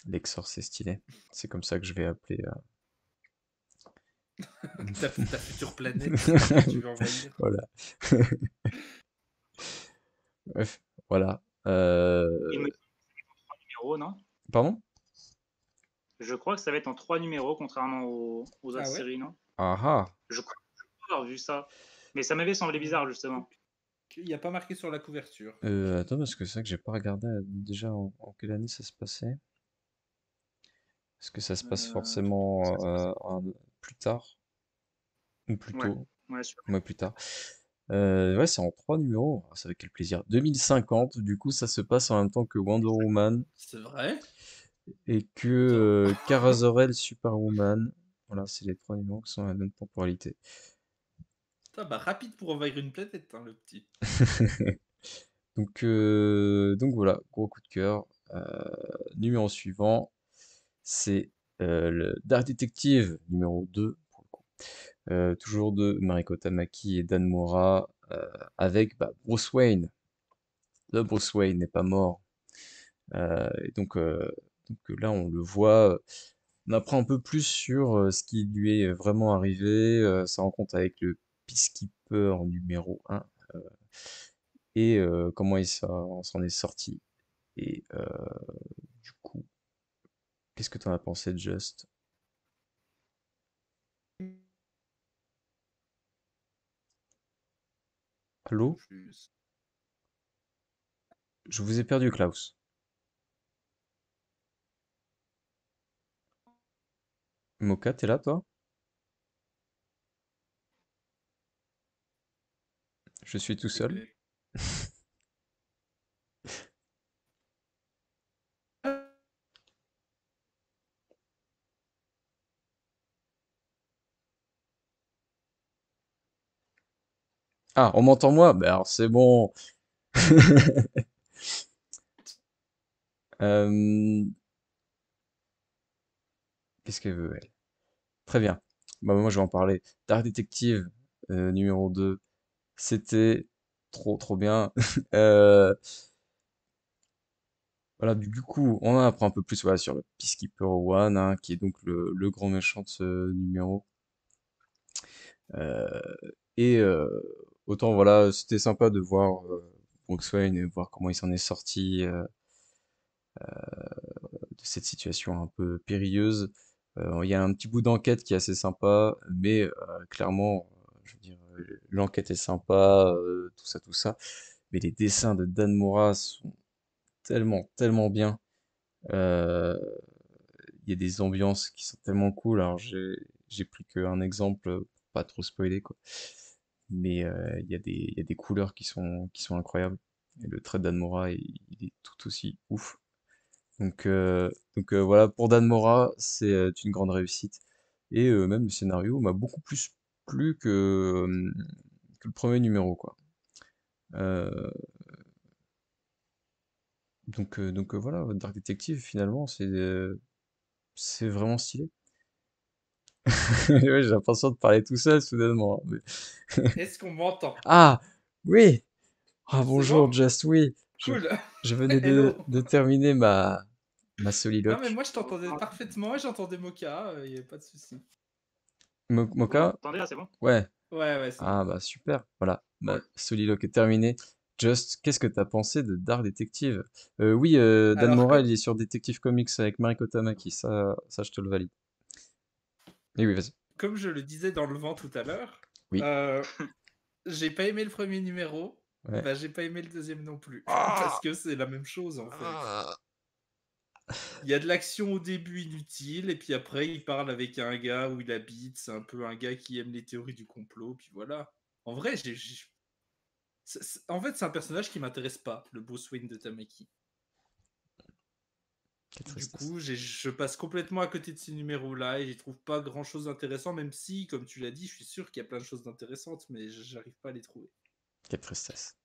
L'Exor, c'est stylé. C'est comme ça que je vais appeler. Ta future planète sur laquelle tu veux envahir. Voilà. Bref, voilà. Il me dit numéros, non? Pardon? Je crois que ça va être en 3 numéros, contrairement aux autres Ah ouais? séries, non? Ah ah. Je crois avoir vu ça. Mais ça m'avait semblé bizarre, justement. Il n'y a pas marqué sur la couverture. Attends, parce que c'est vrai que j'ai pas regardé déjà en quelle année ça se passait. Est-ce que ça se passe Ça forcément se passe plus tard? ou plus Ouais, tôt, ouais, sûr. moi plus tard. Ouais, c'est en 3 numéros, ah, ça fait quel plaisir. 2050, du coup, ça se passe en même temps que Wonder Woman C'est vrai? et que Putain. Kara Zor-El Superwoman. Voilà, c'est les 3 numéros qui sont à la même temporalité. Putain, bah rapide pour envahir une planète, hein, le petit. Donc voilà, gros coup de cœur. Numéro suivant, c'est le Dark Detective numéro 2, pour le coup. Toujours de Mariko Tamaki et Dan Mora, avec Bruce Wayne. Le Bruce Wayne n'est pas mort. Et donc là, on le voit, on apprend un peu plus sur ce qui lui est vraiment arrivé, sa rencontre avec le Peacekeeper numéro 1, et comment il s'en est sorti. Et du coup, qu'est-ce que t'en as pensé de Just? Allô? Plus. Je vous ai perdu, Klaus. Moka, t'es là, toi? Je suis tout seul. Ah, on m'entend moi? Ben alors c'est bon. Euh, Qu'est-ce qu'elle veut, elle? Très bien. Bah, moi, je vais en parler. Dark Detective numéro 2, c'était trop, trop bien. Euh, voilà, du coup, on en apprend un peu plus voilà, sur le Peacekeeper One, hein, qui est donc le grand méchant de ce numéro. Euh, et autant, voilà, c'était sympa de voir Bruce Wayne et voir comment il s'en est sorti de cette situation un peu périlleuse. Il y a un petit bout d'enquête qui est assez sympa, mais clairement, je veux dire, l'enquête est sympa, tout ça. Mais les dessins de Dan Mora sont tellement, tellement bien. Euh, Il y a des ambiances qui sont tellement cool. Alors j'ai pris qu'un exemple pour pas trop spoiler quoi. Mais il y a des couleurs qui sont incroyables. Et le trait de Dan Mora, il est tout aussi ouf. Donc voilà, pour Dan Mora, c'est une grande réussite. Et même le scénario m'a beaucoup plus plu que le premier numéro, quoi. Euh, donc voilà, Dark Detective, finalement, c'est vraiment stylé. Ouais, j'ai l'impression de parler tout seul, soudainement, hein, Est-ce qu'on m'entend? Ah, oui! Ah, C'est bonjour, bon? Just, oui! Cool. Je venais Hello. de terminer ma Non, mais soliloque. moi je t'entendais parfaitement et j'entendais Moka, il n'y avait pas de souci. Vous Moka? m'entendez là, c'est bon? Ouais. Ouais, ouais, c'est bon. Ah bah super, voilà, ma Cool. soliloque est terminée. Just, qu'est-ce que t'as pensé de Dark Detective? Oui, Dan Alors, Mora, il est sur Detective Comics avec Mariko Tamaki, ça je te le valide. Et oui, vas-y. comme je le disais dans le vent tout à l'heure, Oui, euh, j'ai pas aimé le premier numéro, ouais. bah j'ai pas aimé le deuxième non plus. Parce Ah, que c'est la même chose en fait. ah. Il y a de l'action au début inutile, et puis après il parle avec un gars où il habite, c'est un peu un gars qui aime les théories du complot, puis voilà. En vrai, en fait, c'est un personnage qui m'intéresse pas, le Bruce Wayne de Tamaki. Quelle Du tristesse. coup, je passe complètement à côté de ces numéros-là et j'y trouve pas grand-chose d'intéressant, même si, comme tu l'as dit, je suis sûr qu'il y a plein de choses intéressantes, mais j'arrive pas à les trouver. Quelle tristesse.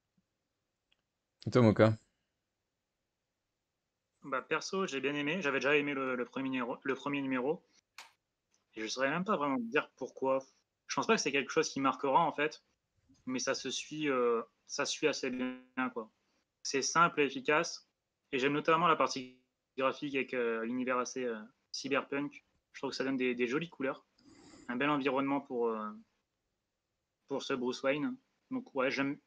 Et toi, Moka? Bah, perso, j'ai bien aimé. J'avais déjà aimé le premier numéro. Et je saurais même pas vraiment dire pourquoi. Je pense pas que c'est quelque chose qui marquera en fait, mais ça suit assez bien quoi. C'est simple et efficace. Et j'aime notamment la partie graphique avec l'univers assez cyberpunk. Je trouve que ça donne des jolies couleurs, un bel environnement pour ce Bruce Wayne. Donc ouais, j'aime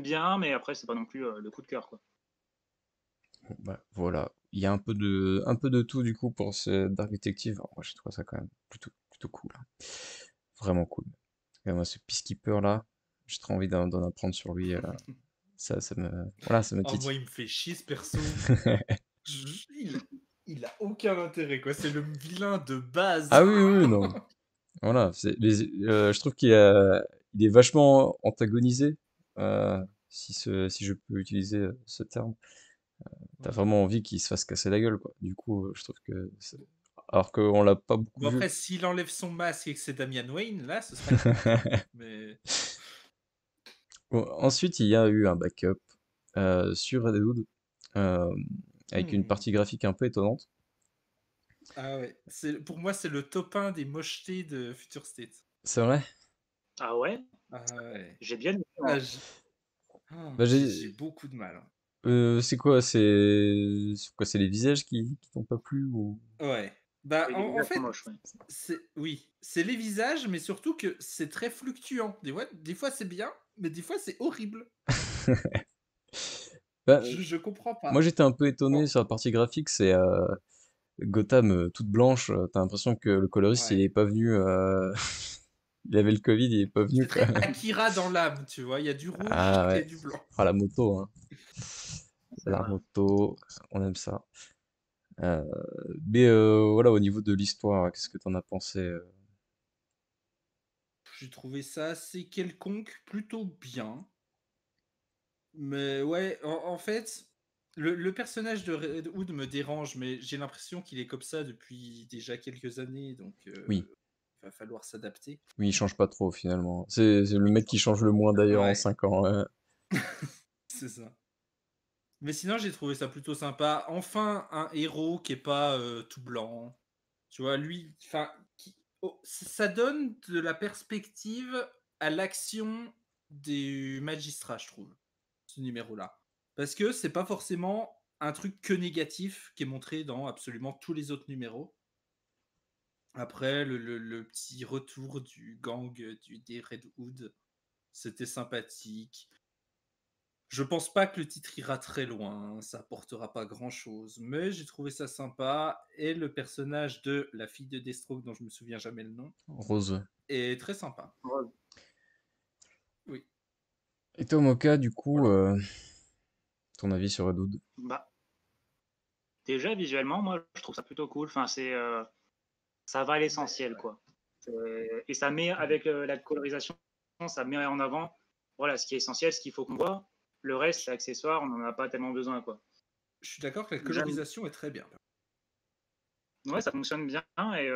bien, mais après c'est pas non plus le coup de cœur quoi. Bon, bah, voilà. Il y a un peu de tout du coup pour ce Dark Detective. Alors, moi, j'ai trouvé ça quand même plutôt cool, hein. Vraiment cool. Et moi, ce Peacekeeper là, j'ai trop envie d'en apprendre sur lui. Voilà, ça me Oh, moi, titille. il me fait chier ce perso. Je- il, il a aucun intérêt, quoi. C'est le vilain de base. Ah oui, oui, non. Voilà, je trouve il est vachement antagonisé, si je peux utiliser ce terme. T'as Mhm. vraiment envie qu'il se fasse casser la gueule, quoi. Du coup, je trouve alors qu'on l'a pas beaucoup Bon, vu. après, s'il enlève son masque et que c'est Damian Wayne, là, ce sera cool, tu vois. Mais. Bon, ensuite, il y a eu un backup sur Red Hood euh, avec une Hmm. partie graphique un peu étonnante. Ah ouais. Pour moi, c'est le top 1 des mochetés de Future State. C'est vrai? Ah ouais? Ah ouais. J'ai bien aimé, Ah, moi. Bah, j'ai beaucoup de mal, hein. c'est quoi? C'est les visages qui t'ont pas plu ou... Ouais. Bah, Les en visages sont fait, moches, ouais. oui, c'est les visages, mais surtout que c'est très fluctuant. Des fois c'est bien, mais des fois c'est horrible. Bah, Je comprends moi, pas. j'étais un peu Oh, étonné sur la partie graphique. C'est Gotham toute blanche. T'as l'impression que le coloriste, il ouais. est pas venu. Il avait le Covid, il est pas venu, C'est quoi. très Akira dans l'âme, tu vois. Il y a du rouge Ah et ouais. du blanc. Ah, la moto, hein. C'est La vrai. moto, on aime ça. Euh, mais voilà, au niveau de l'histoire, qu'est-ce que t'en as pensé J'ai trouvé ça assez quelconque, plutôt bien. Mais ouais, en fait, le personnage de Red Hood me dérange, mais j'ai l'impression qu'il est comme ça depuis déjà quelques années, donc Oui, il va falloir s'adapter. oui, il change pas trop finalement. C'est le mec qui change le moins d'ailleurs en Ouais, 5 ans. c'est ça. Mais sinon, j'ai trouvé ça plutôt sympa. Enfin, un héros qui est pas tout blanc. Tu vois, lui, enfin, ça donne de la perspective à l'action des magistrats, je trouve, ce numéro-là. Parce que c'est pas forcément un truc que négatif qui est montré dans absolument tous les autres numéros. Après, le petit retour du gang des Red Hood, c'était sympathique. Je pense pas que le titre ira très loin, ça apportera pas grand-chose, mais j'ai trouvé ça sympa. Et le personnage de la fille de Deathstroke, dont je me souviens jamais le nom, Rose. est très sympa. Ouais. Oui, Et toi, Moka, du coup, voilà. ton avis sur Red Hood? Bah, déjà, visuellement, moi, je trouve ça plutôt cool. Enfin, ça va à l'essentiel, quoi. Et ça met, avec la colorisation, ça met en avant, voilà, ce qui est essentiel, ce qu'il faut qu'on voit. Le reste, c'est accessoire, on n'en a pas tellement besoin, quoi. Je suis d'accord que la J'aime, colorisation est très bien. ouais, ça fonctionne bien. Et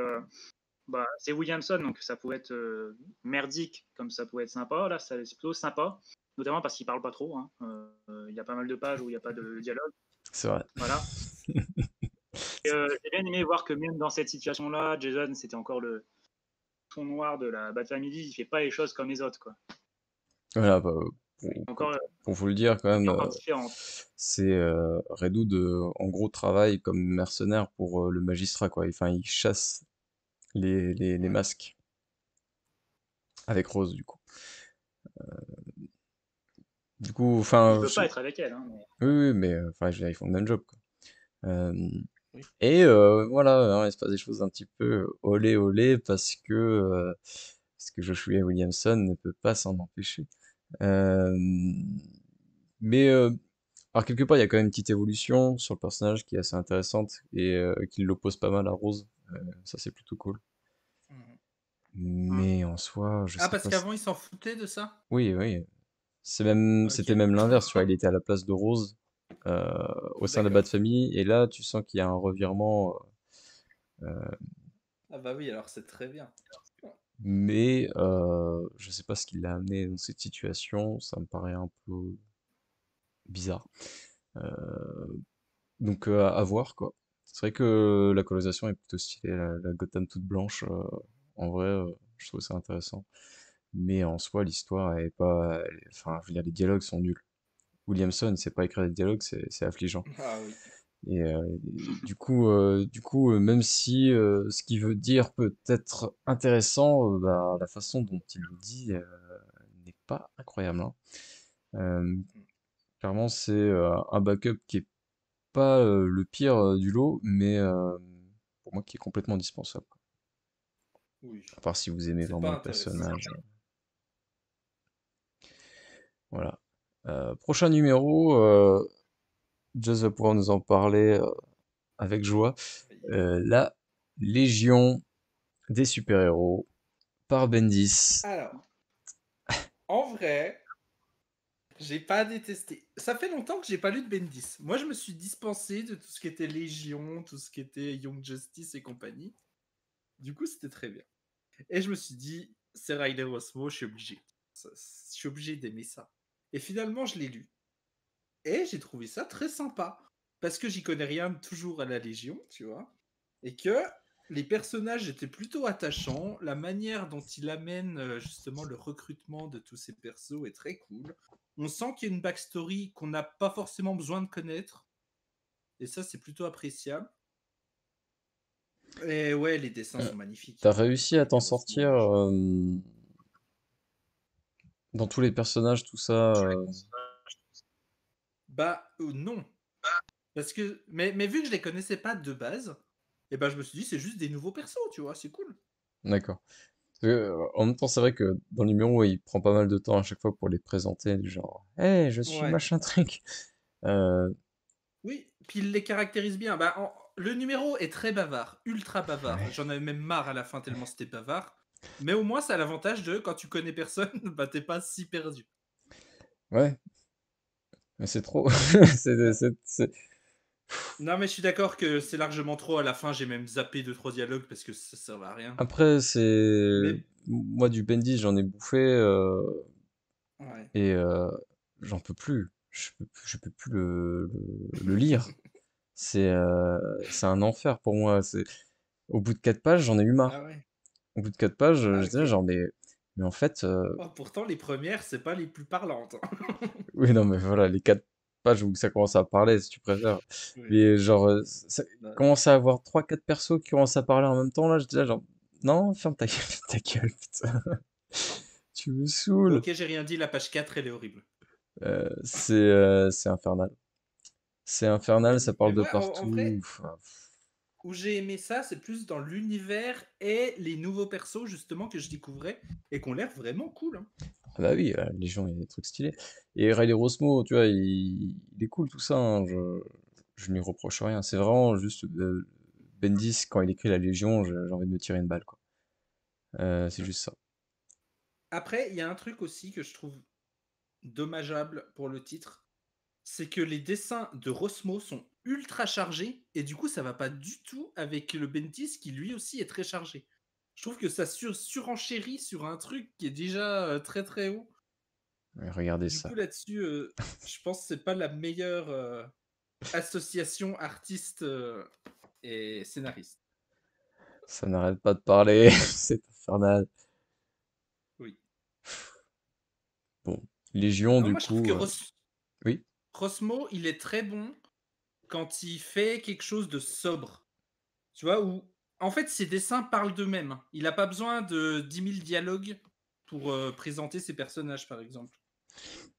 bah, c'est Williamson, donc ça pouvait être merdique, comme ça pouvait être sympa. Là, c'est plutôt sympa, notamment parce qu'il parle pas trop, hein. Il y a pas mal de pages où il n'y a pas de dialogue. C'est vrai. Voilà. Et, j'ai bien aimé voir que même dans cette situation-là, Jason, c'était encore le ton noir de la Bat Family, il fait pas les choses comme les autres, quoi. Voilà, bah, Encore, pour vous le dire quand il même, est encore différent. c'est Red Hood, en gros, travaille comme mercenaire pour le magistrat, quoi. Enfin, il chasse les Ouais. masques avec Rose, du coup. Du coup, Il enfin, peut pas être avec elle, hein, oui, oui, mais enfin, je veux dire, ils font le même job, quoi. Euh, Oui. et voilà, hein, il se passe des choses un petit peu olé olé parce que Joshua Williamson ne peut pas s'en empêcher. Euh, mais alors quelque part, il y a quand même une petite évolution sur le personnage qui est assez intéressante et qui l'oppose pas mal à Rose. Ça, c'est plutôt cool. Mhm. hein. Mais en soi, je Ah, sais parce pas. qu'avant, ils s'en foutaient de ça. Oui, oui. Ok. C'était même l'inverse, tu vois. Il était à la place de Rose euh, au sein de la Bat D'accord. Family et là, tu sens qu'il y a un revirement. Ah bah oui, alors c'est très bien. Mais je sais pas ce qui l'a amené dans cette situation. Ça me paraît un peu bizarre. Donc à voir quoi. C'est vrai que la colorisation est plutôt stylée, la Gotham toute blanche. En vrai, je trouve ça intéressant. Mais en soi, l'histoire est pas. Enfin, je veux dire, les dialogues sont nuls. Williamson, il sait pas écrire des dialogues, c'est affligeant. Ah oui. Et du coup, même si ce qu'il veut dire peut être intéressant, bah, la façon dont il le dit n'est pas incroyable, hein. Euh, Clairement, c'est un backup qui est pas le pire du lot, mais pour moi qui est complètement indispensable, quoi. Oui. À part si vous aimez C'est vraiment pas le intéressant. personnage. Voilà. Prochain numéro, Jazz va pouvoir nous en parler avec joie. La Légion des super-héros. par Bendis. Alors, en vrai, j'ai pas détesté. Ça fait longtemps que j'ai pas lu de Bendis. Moi, je me suis dispensé de tout ce qui était Légion, tout ce qui était Young Justice et compagnie. Du coup, c'était très bien. Et je me suis dit, c'est Riley Rossmo, je suis obligé. Je suis obligé d'aimer ça. Et finalement, je l'ai lu. Et j'ai trouvé ça très sympa. Parce que j'y connais rien toujours à la Légion, tu vois. Et que les personnages étaient plutôt attachants. La manière dont il amène justement le recrutement de tous ces persos est très cool. On sent qu'il y a une backstory qu'on n'a pas forcément besoin de connaître. Et ça, c'est plutôt appréciable. Et ouais, les dessins Euh, sont magnifiques. T'as réussi à t'en Riley Rossmo, sortir je- dans tous les personnages, tout ça. Bah, non. Parce que, mais vu que je les connaissais pas de base, et ben je me suis dit, c'est juste des nouveaux persos, tu vois, c'est cool. D'accord. Parce que, en même temps, c'est vrai que dans le numéro, il prend pas mal de temps à chaque fois pour les présenter, du genre, hey, je suis Ouais. machin truc. Euh, Oui, puis il les caractérise bien. Le numéro est très bavard, ultra bavard. ouais. J'en avais même marre à la fin tellement c'était bavard. Mais au moins, ça a l'avantage de, quand tu connais personne, bah t'es pas si perdu. Ouais, mais c'est trop. Ouais. C'est- Non, mais je suis d'accord que c'est largement trop. À la fin, j'ai même zappé 2-3 dialogues parce que ça servait à rien. Après, c'est. Mais, Moi, du Bendy, j'en ai bouffé ouais. et j'en peux plus. Je peux plus le lire. C'est un enfer pour moi. Au bout de 4 pages, j'en ai eu Ah marre. ouais. Au bout de 4 pages, Ah j'étais là, ok. genre, mais en fait, Oh, pourtant, les premières, c'est pas les plus parlantes. oui, non, mais voilà, les 4 pages où ça commence à parler, si tu préfères. Oui. Mais genre, ça Non. commence à avoir 3 4 persos qui commencent à parler en même temps, là, j'étais là, genre, non, ferme ta gueule, ta gueule, putain. Tu me saoules. Ok, j'ai rien dit, la page 4 elle est horrible. C'est infernal. C'est infernal, ça Mais parle de moi, en partout. vrai, Enfin, où j'ai aimé ça, c'est plus dans l'univers et les nouveaux persos, justement, que je découvrais et qui ont l'air vraiment cool, hein. ah bah oui, les gens, il y a des trucs stylés. Et Riley Rossmo, tu vois, il est cool tout ça, hein, je ne lui reproche rien. C'est vraiment juste Bendis, quand il écrit La Légion, j'ai envie de me tirer une balle, quoi. C'est juste ça. Après, il y a un truc aussi que je trouve dommageable pour le titre, c'est que les dessins de Rossmo sont ultra chargés et du coup, ça va pas du tout avec le Bentis qui lui aussi est très chargé. Je trouve que ça surenchérit sur un truc qui est déjà très très haut. Ouais, regardez Du coup, ça. là-dessus, je pense que c'est pas la meilleure association artiste et scénariste. Ça n'arrête pas de parler, c'est infernal. Oui. Bon, Légion, Non, du moi je trouve que coup, oui, Rossmo, il est très bon quand il fait quelque chose de sobre. Tu vois, où en fait ses dessins parlent d'eux-mêmes. Il n'a pas besoin de 10 000 dialogues pour présenter ses personnages, par exemple.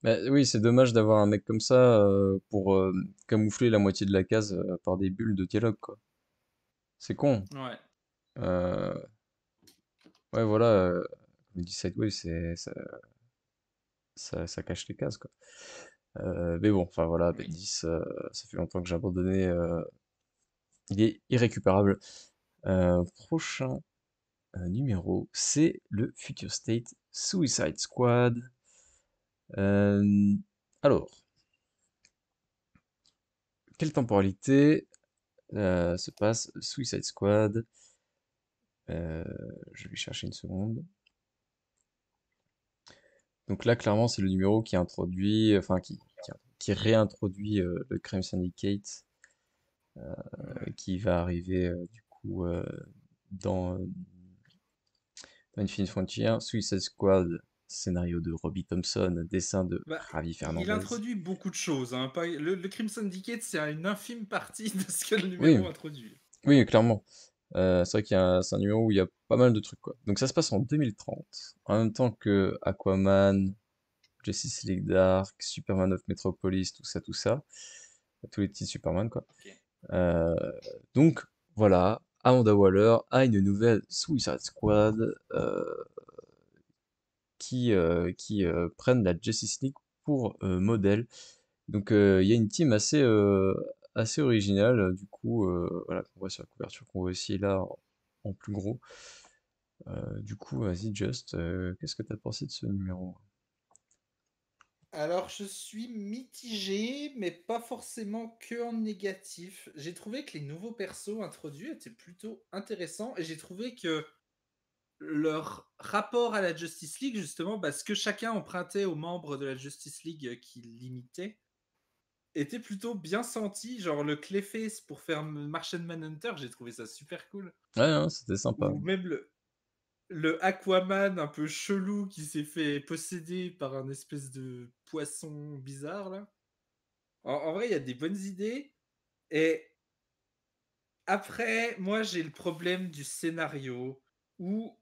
bah, oui, c'est dommage d'avoir un mec comme ça pour camoufler la moitié de la case par des bulles de dialogue, quoi. C'est con. Ouais. Euh, ouais, voilà, comme dit Sideway, ça cache les cases, quoi. Mais bon, enfin voilà, Oui. Bendis, ça fait longtemps que j'ai abandonné. Il est irrécupérable. Prochain numéro, c'est le Future State Suicide Squad. Euh, alors, quelle temporalité se passe Suicide Squad? Euh, je vais chercher une seconde. Donc là, clairement, c'est le numéro qui introduit, enfin qui réintroduit le Crime Syndicate, Ouais. qui va arriver du coup dans Infinite Frontier, Suicide Squad, scénario de Robbie Thompson, dessin de Bah, Javi il Fernandez. introduit beaucoup de choses, hein. Le Crimson Syndicate, c'est une infime partie de ce que le Oui, numéro introduit. oui, clairement. C'est vrai c'est un numéro où il y a pas mal de trucs, quoi. Donc ça se passe en 2030, en même temps que Aquaman, Justice League Dark, Superman of Metropolis, tout ça. Tous les petits Superman, quoi. Ok. Euh, donc, voilà, Amanda Waller a une nouvelle Suicide Squad qui prennent la Justice League pour modèle. Donc, il y a une team assez originale, du coup, voilà, qu'on voit sur la couverture, qu'on voit aussi là en plus gros. Du coup, vas-y, Just, qu'est-ce que t'as pensé de ce numéro? Alors, je suis mitigé, mais pas forcément que en négatif. J'ai trouvé que les nouveaux persos introduits étaient plutôt intéressants et j'ai trouvé que leur rapport à la Justice League, justement, parce que chacun empruntait aux membres de la Justice League qui l'imitaient, était plutôt bien senti. Genre le Clayface pour faire Martian Manhunter, j'ai trouvé ça super cool. Ouais, non, c'était sympa. Ou même le Aquaman un peu chelou qui s'est fait posséder par un espèce de poisson bizarre là. En vrai, il y a des bonnes idées. Et après, moi, j'ai le problème du scénario où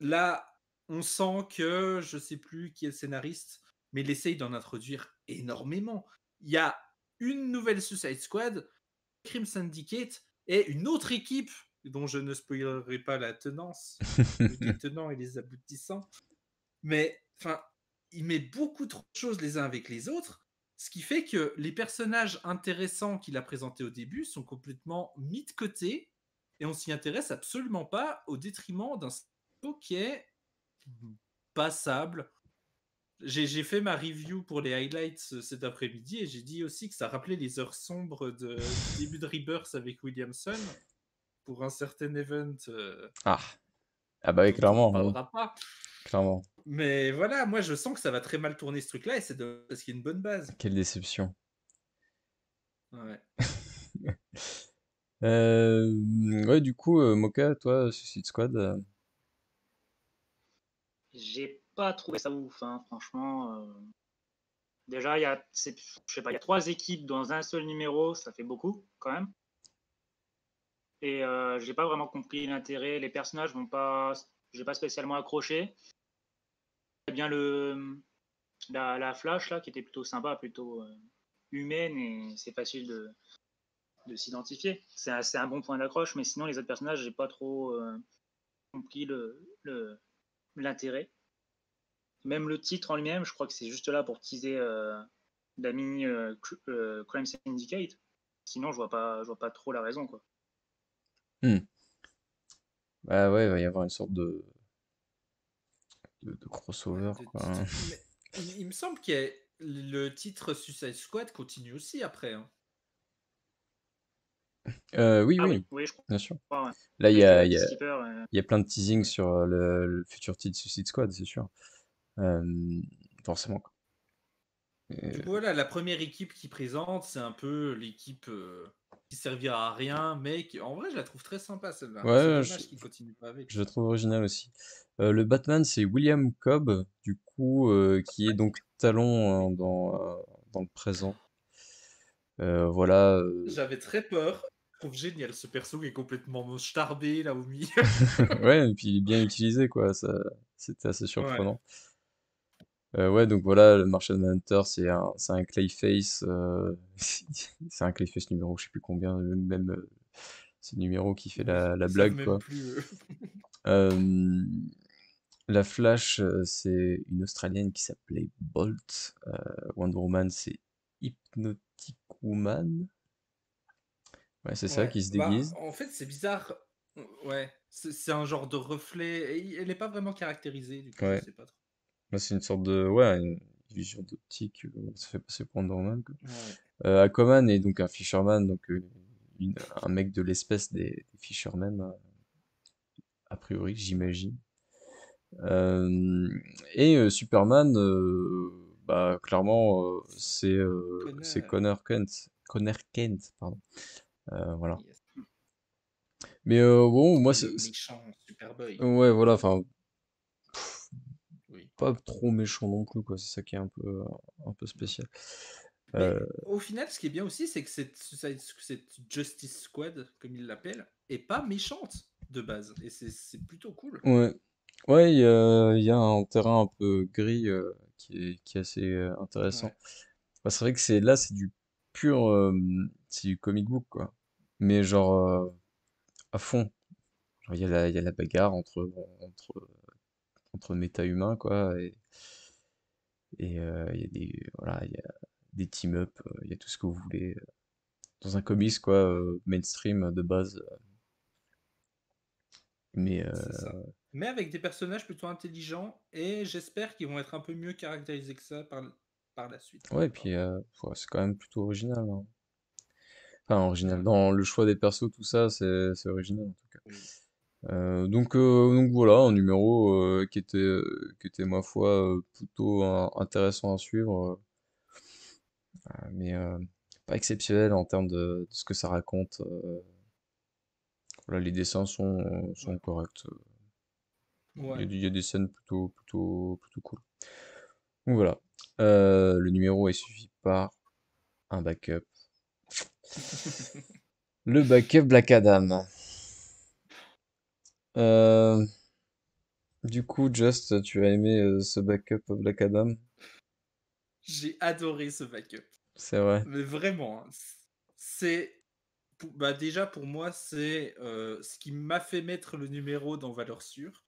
là, on sent que je sais plus qui est le scénariste, mais il essaye d'en introduire énormément. Il y a une nouvelle Suicide Squad, Crimson Syndicate et une autre équipe dont je ne spoilerai pas la tenance, les tenants et les aboutissants. Mais enfin, il met beaucoup trop de choses les uns avec les autres, ce qui fait que les personnages intéressants qu'il a présentés au début sont complètement mis de côté et on s'y intéresse absolument pas au détriment d'un scénario qui est passable. J'ai fait ma review pour les highlights cet après-midi et j'ai dit aussi que ça rappelait les heures sombres du début de Rebirth avec Williamson pour un certain event Ah, ah bah oui, dont on ne clairement, oui, parlera pas. clairement. Mais voilà, moi je sens que ça va très mal tourner ce truc-là et c'est parce qu'il y a une bonne base. Quelle déception. Ouais. Ouais, du coup, Moka, toi, Suicide Squad, J'ai pas trouvé ça ouf, hein, franchement. Déjà, je sais pas, il y a 3 équipes dans un seul numéro, ça fait beaucoup quand même. Et j'ai pas vraiment compris l'intérêt. Les personnages vont pas, j'ai pas spécialement accroché. Il y a bien la Flash là qui était plutôt sympa, plutôt humaine et c'est facile de s'identifier. C'est un bon point d'accroche, mais sinon les autres personnages, j'ai pas trop compris l'intérêt. Même le titre en lui-même, je crois que c'est juste là pour teaser la mini Crime Syndicate. Sinon, je vois pas trop la raison, quoi. hmm. Bah ouais, il va y avoir une sorte de Ouais, crossover, de quoi. titre. Mais il me semble que le titre Suicide Squad continue aussi après, hein. Oui, Ah oui, oui, oui, je bien sûr. crois, ouais. Là, Avec Petit Skipper. il y a plein de teasing Ouais. sur le futur titre Suicide Squad, c'est sûr. Euh, Forcément, quoi. Du coup, Et- voilà, la première équipe qui présente, c'est un peu l'équipe qui servira à rien, mais en vrai, je la trouve très sympa celle-là. Et c'est ouais, dommage qu'ils continuent pas avec. je le trouve original aussi. Le Batman, c'est William Cobb, du coup, qui est donc Talon dans le présent. Voilà. J'avais très peur. Je trouve génial ce perso qui est complètement starbé là au milieu. Ouais, et puis il est bien utilisé, quoi. Ça, c'était assez Ouais. surprenant. Ouais, donc voilà, le Martian Manhunter, c'est un Clayface. C'est un Clayface numéro, je sais plus combien, même c'est le numéro qui fait Oui, la ils savent blague, même quoi. plus. Euh, la Flash, c'est une Australienne qui s'appelait Bolt. Wonder Woman, c'est Hypnotic Woman. Ouais, c'est ça Ouais. qui se Bah, déguise. en fait, c'est bizarre. Ouais. C'est un genre de reflet. Elle n'est pas vraiment caractérisée, du coup, je Ouais, sais pas trop. là, c'est une sorte de, ouais, une vision d'optique. Ça fait passer pour Wonder Woman, quoi. Ouais. Aquaman est donc un fisherman, donc un mec de l'espèce des fishermen, a priori, j'imagine. Euh, Superman, bah clairement, c'est Connor. Connor Kent, Connor Kent, pardon. Voilà. Yes. Mais bon, moi, Qui est le méchant Superboy. ouais, voilà, enfin, Oui. pas trop méchant non plus, quoi. C'est ça qui est un peu spécial. Mais Euh, au final, ce qui est bien aussi, c'est que cette Justice Squad, comme ils l'appellent, est pas méchante de base. Et c'est plutôt cool. ouais, ouais, il y a un terrain un peu gris qui est assez intéressant. Ouais. Bah, c'est vrai que c'est du pur, c'est du comic book, quoi. Mais genre à fond. Genre, il y a la bagarre entre, entre méta-humains, quoi. Et il y a voilà, il y a des team-up, il y a tout ce que vous voulez. Dans un comics, quoi, Ouais. mainstream de base. Mais C'est ça. mais avec des personnages plutôt intelligents, et j'espère qu'ils vont être un peu mieux caractérisés que ça par la suite. Ouais, et puis ouais, c'est quand même plutôt original, hein. Enfin, original. Ouais. Dans le choix des persos, tout ça, c'est original en tout cas. Oui. Donc voilà, un numéro qui était, ma foi, plutôt intéressant à suivre, mais pas exceptionnel en termes de ce que ça raconte. Voilà, les dessins sont Ouais. corrects. Ouais. Il y a des scènes plutôt cool. Donc voilà. Le numéro est suivi par un backup. Le backup Black Adam. Euh, du coup, Just, tu as aimé ce backup Black Adam? J'ai adoré ce backup. C'est vrai. Mais vraiment, hein, c'est bah déjà pour moi, c'est ce qui m'a fait mettre le numéro dans valeur sûre.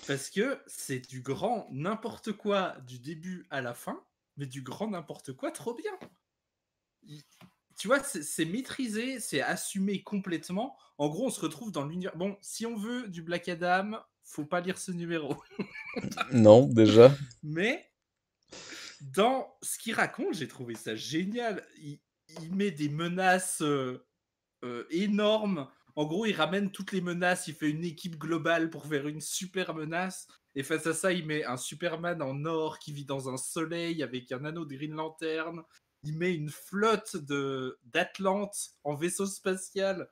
Parce que c'est du grand n'importe quoi du début à la fin, mais du grand n'importe quoi trop bien. Il- Tu vois, c'est maîtrisé, c'est assumé complètement. En gros, on se retrouve dans l'univers. Bon, si on veut du Black Adam, faut pas lire ce numéro. Non, déjà. Mais dans ce qu'il raconte, j'ai trouvé ça génial. Il met des menaces énormes. En gros, il ramène toutes les menaces, il fait une équipe globale pour faire une super menace. Et face à ça, il met un Superman en or qui vit dans un soleil avec un anneau de Green Lantern. Il met une flotte d'Atlante en vaisseau spatial.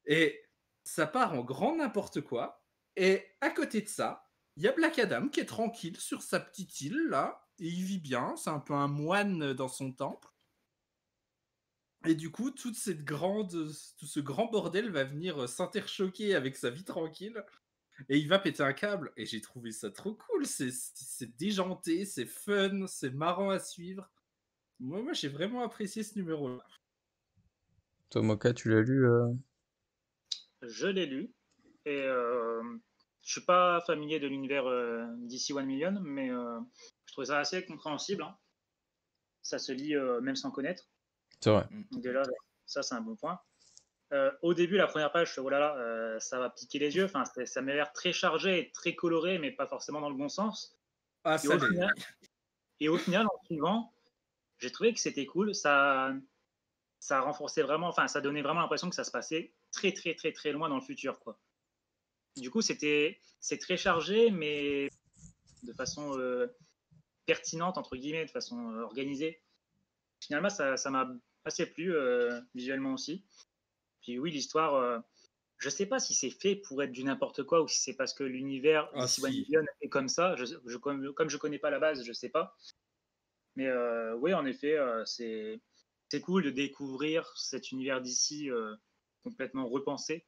Et ça part en grand n'importe quoi. Et à côté de ça, il y a Black Adam qui est tranquille sur sa petite île, là. Et il vit bien. C'est un peu un moine dans son temple. Et du coup, tout ce grand bordel va venir s'interchoquer avec sa vie tranquille et il va péter un câble. Et j'ai trouvé ça trop cool. C'est déjanté, c'est fun, c'est marrant à suivre. Moi j'ai vraiment apprécié ce numéro-là. Toi, Moka, tu l'as lu Je l'ai lu et je suis pas familier de l'univers DC 1 Million, mais je trouvais ça assez compréhensible, hein. Ça se lit même sans connaître. C'est vrai. Donc déjà, ça c'est un bon point. Au début, la première page, je fais, oh là là, ça va piquer les yeux. Enfin, ça m'a l'air très chargé et très coloré, mais pas forcément dans le bon sens. Ah, Et ça au l'est, final, oui. en suivant, j'ai trouvé que c'était cool. Ça renforçait vraiment, enfin, ça donnait vraiment l'impression que ça se passait très, très, très, très loin dans le futur, quoi. Du coup, c'est très chargé, mais de façon pertinente, entre guillemets, de façon organisée. Finalement, ça m'a assez plu visuellement aussi. Puis oui, l'histoire, je sais pas si c'est fait pour être du n'importe quoi ou si c'est parce que l'univers Ah d'ici One si. Million est comme ça. Comme je connais pas la base, je sais pas. Mais oui, en effet, c'est cool de découvrir cet univers d'ici complètement repensé.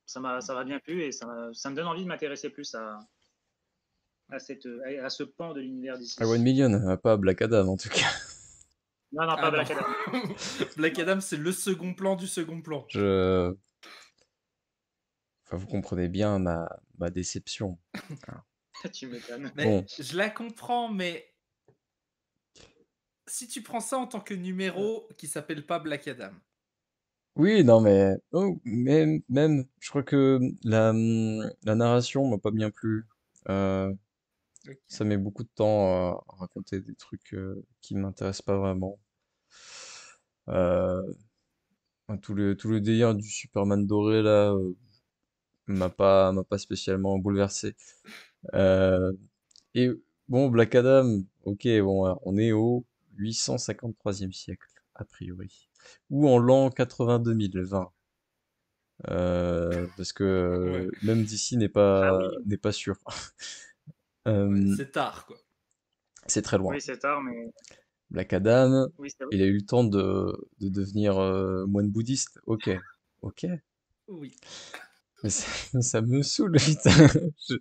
Ça m'a bien plu et ça me donne envie de m'intéresser plus à ce pan de l'univers Ah, One d'ici. Million, pas Black Adam en tout cas. Non, non, Ah pas non. Black Adam. Black Adam, c'est le second plan du second plan. Je... Enfin, vous comprenez bien ma déception. Hein. Tu m'étonnes. Mais Bon, je la comprends, mais si tu prends ça en tant que numéro qui s'appelle pas Black Adam. oui, non, mais oh, même, je crois que la narration m'a pas bien plu. Euh, Ok. Ça met beaucoup de temps à raconter des trucs qui m'intéressent pas vraiment. Euh, tout le délire du Superman doré là m'a pas spécialement bouleversé. Euh, et bon, Black Adam, ok, bon, on est au 853e siècle, a priori. Ou en l'an 82 020. Parce que Ouais. même d'ici Ah oui, n'est pas sûr. Ouais, Euh, c'est tard, quoi. c'est très loin. oui, c'est tard, mais Black Adam, oui, c'est vrai. il a eu le temps de devenir moine bouddhiste. Ok, ok. Oui. Mais ça, mais ça me saoule, putain. Je,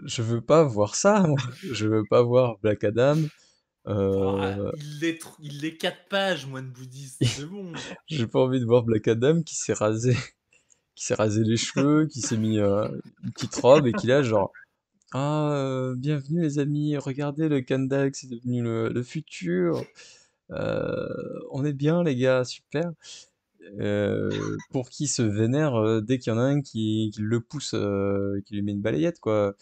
je veux pas voir ça, moi. Je veux pas voir Black Adam. Ouah, Euh, il est 4 pages, moine bouddhiste, c'est bon. j'ai pas envie de voir Black Adam qui s'est rasé les cheveux, qui s'est mis une petite robe et qui là, genre, ah, bienvenue les amis, regardez le Kandak, c'est devenu le futur. On est bien les gars, super. pour qui se vénère dès qu'il y en a un qui le pousse, qui lui met une balayette, quoi.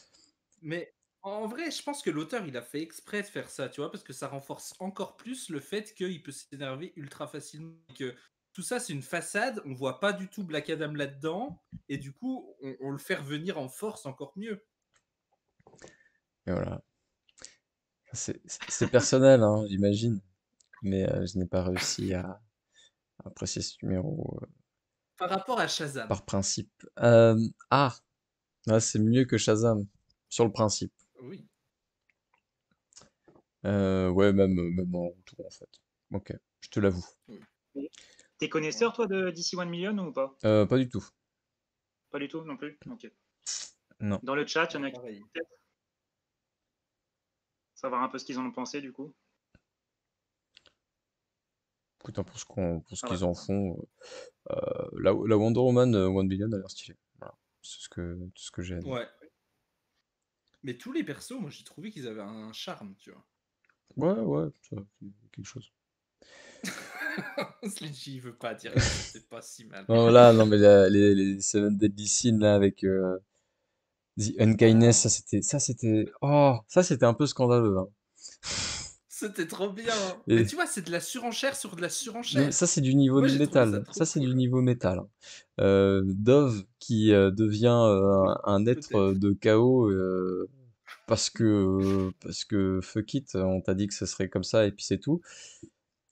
Mais en vrai, je pense que l'auteur, il a fait exprès de faire ça, tu vois, parce que ça renforce encore plus le fait qu'il peut s'énerver ultra facilement. Que tout ça, c'est une façade, on voit pas du tout Black Adam là-dedans, et du coup, on le fait revenir en force encore mieux. Et voilà. C'est personnel, hein, j'imagine, mais je n'ai pas réussi à apprécier ce numéro Par rapport à Shazam. par principe. Ah, ah, c'est mieux que Shazam, sur le principe. Oui. Ouais, même en retour, en fait. Ok, je te l'avoue. T'es connaisseur, toi, de DC 1 Million ou pas? Pas du tout. Pas du tout non plus? Ok. Non. Dans le chat, il y en Ouais, a qui pareil. peut-être savoir un peu ce qu'ils en ont pensé, du coup. Écoute, hein, pour ce Ah qu'ils ouais. en font, la Wonder Woman 1 Billion a l'air stylée. Voilà. C'est tout ce que j'ai à dire. Ouais. Mais tous les persos, moi, j'ai trouvé qu'ils avaient un charme, tu vois. Ouais, ça, c'est quelque chose. Sledgy, il veut pas dire que c'était pas si mal. Non, là, non, mais les Seven Deadly Sins, là, avec The Unkindness, ça, c'était un peu scandaleux, hein. C'était trop bien. Mais Et, tu vois, c'est de la surenchère sur de la non, mais surenchère. ça, c'est du niveau Moi, de j'ai trouvé ça métal. trop Ça, c'est du cool. niveau métal, hein. Dove qui devient Oui, un être peut-être. de chaos parce que fuck it, on t'a dit que ce serait comme ça et puis c'est tout.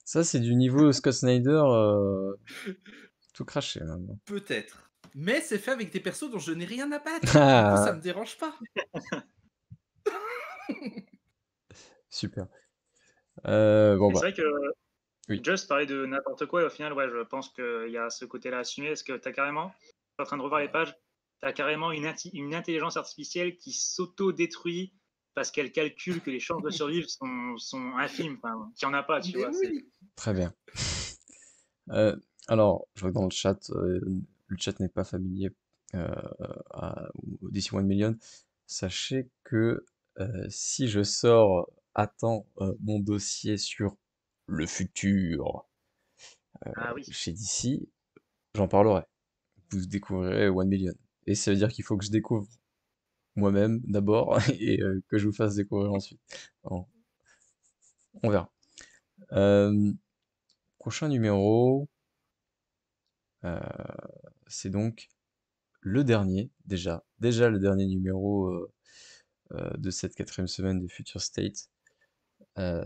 Ça, c'est du niveau Scott Snyder tout craché maintenant. Peut-être. Mais c'est fait avec des persos dont je n'ai rien à battre. Du coup, ça Ah, me dérange pas. super. Bon Mais c'est bah, vrai que oui. Just parlait de n'importe quoi et au final, ouais, je pense qu'il y a ce côté-là à assumer. Est-ce que tu as carrément, je suis en train de revoir les pages, tu as carrément une intelligence artificielle qui s'auto-détruit parce qu'elle calcule que les chances de survivre sont infimes, enfin, qu'il n'y en a pas, tu Mais vois. oui. Très bien. Euh, alors, je vois que dans le chat n'est pas familier au DC 1 Million. Sachez que si je sors à temps mon dossier sur le futur Ah oui. chez DC, j'en parlerai. Vous découvrirez 1 Million. Et ça veut dire qu'il faut que je découvre moi-même d'abord et que je vous fasse découvrir ensuite. Bon, on verra. Euh, prochain numéro, euh, c'est donc le dernier, déjà le dernier numéro de cette 4e semaine de Future State. Euh,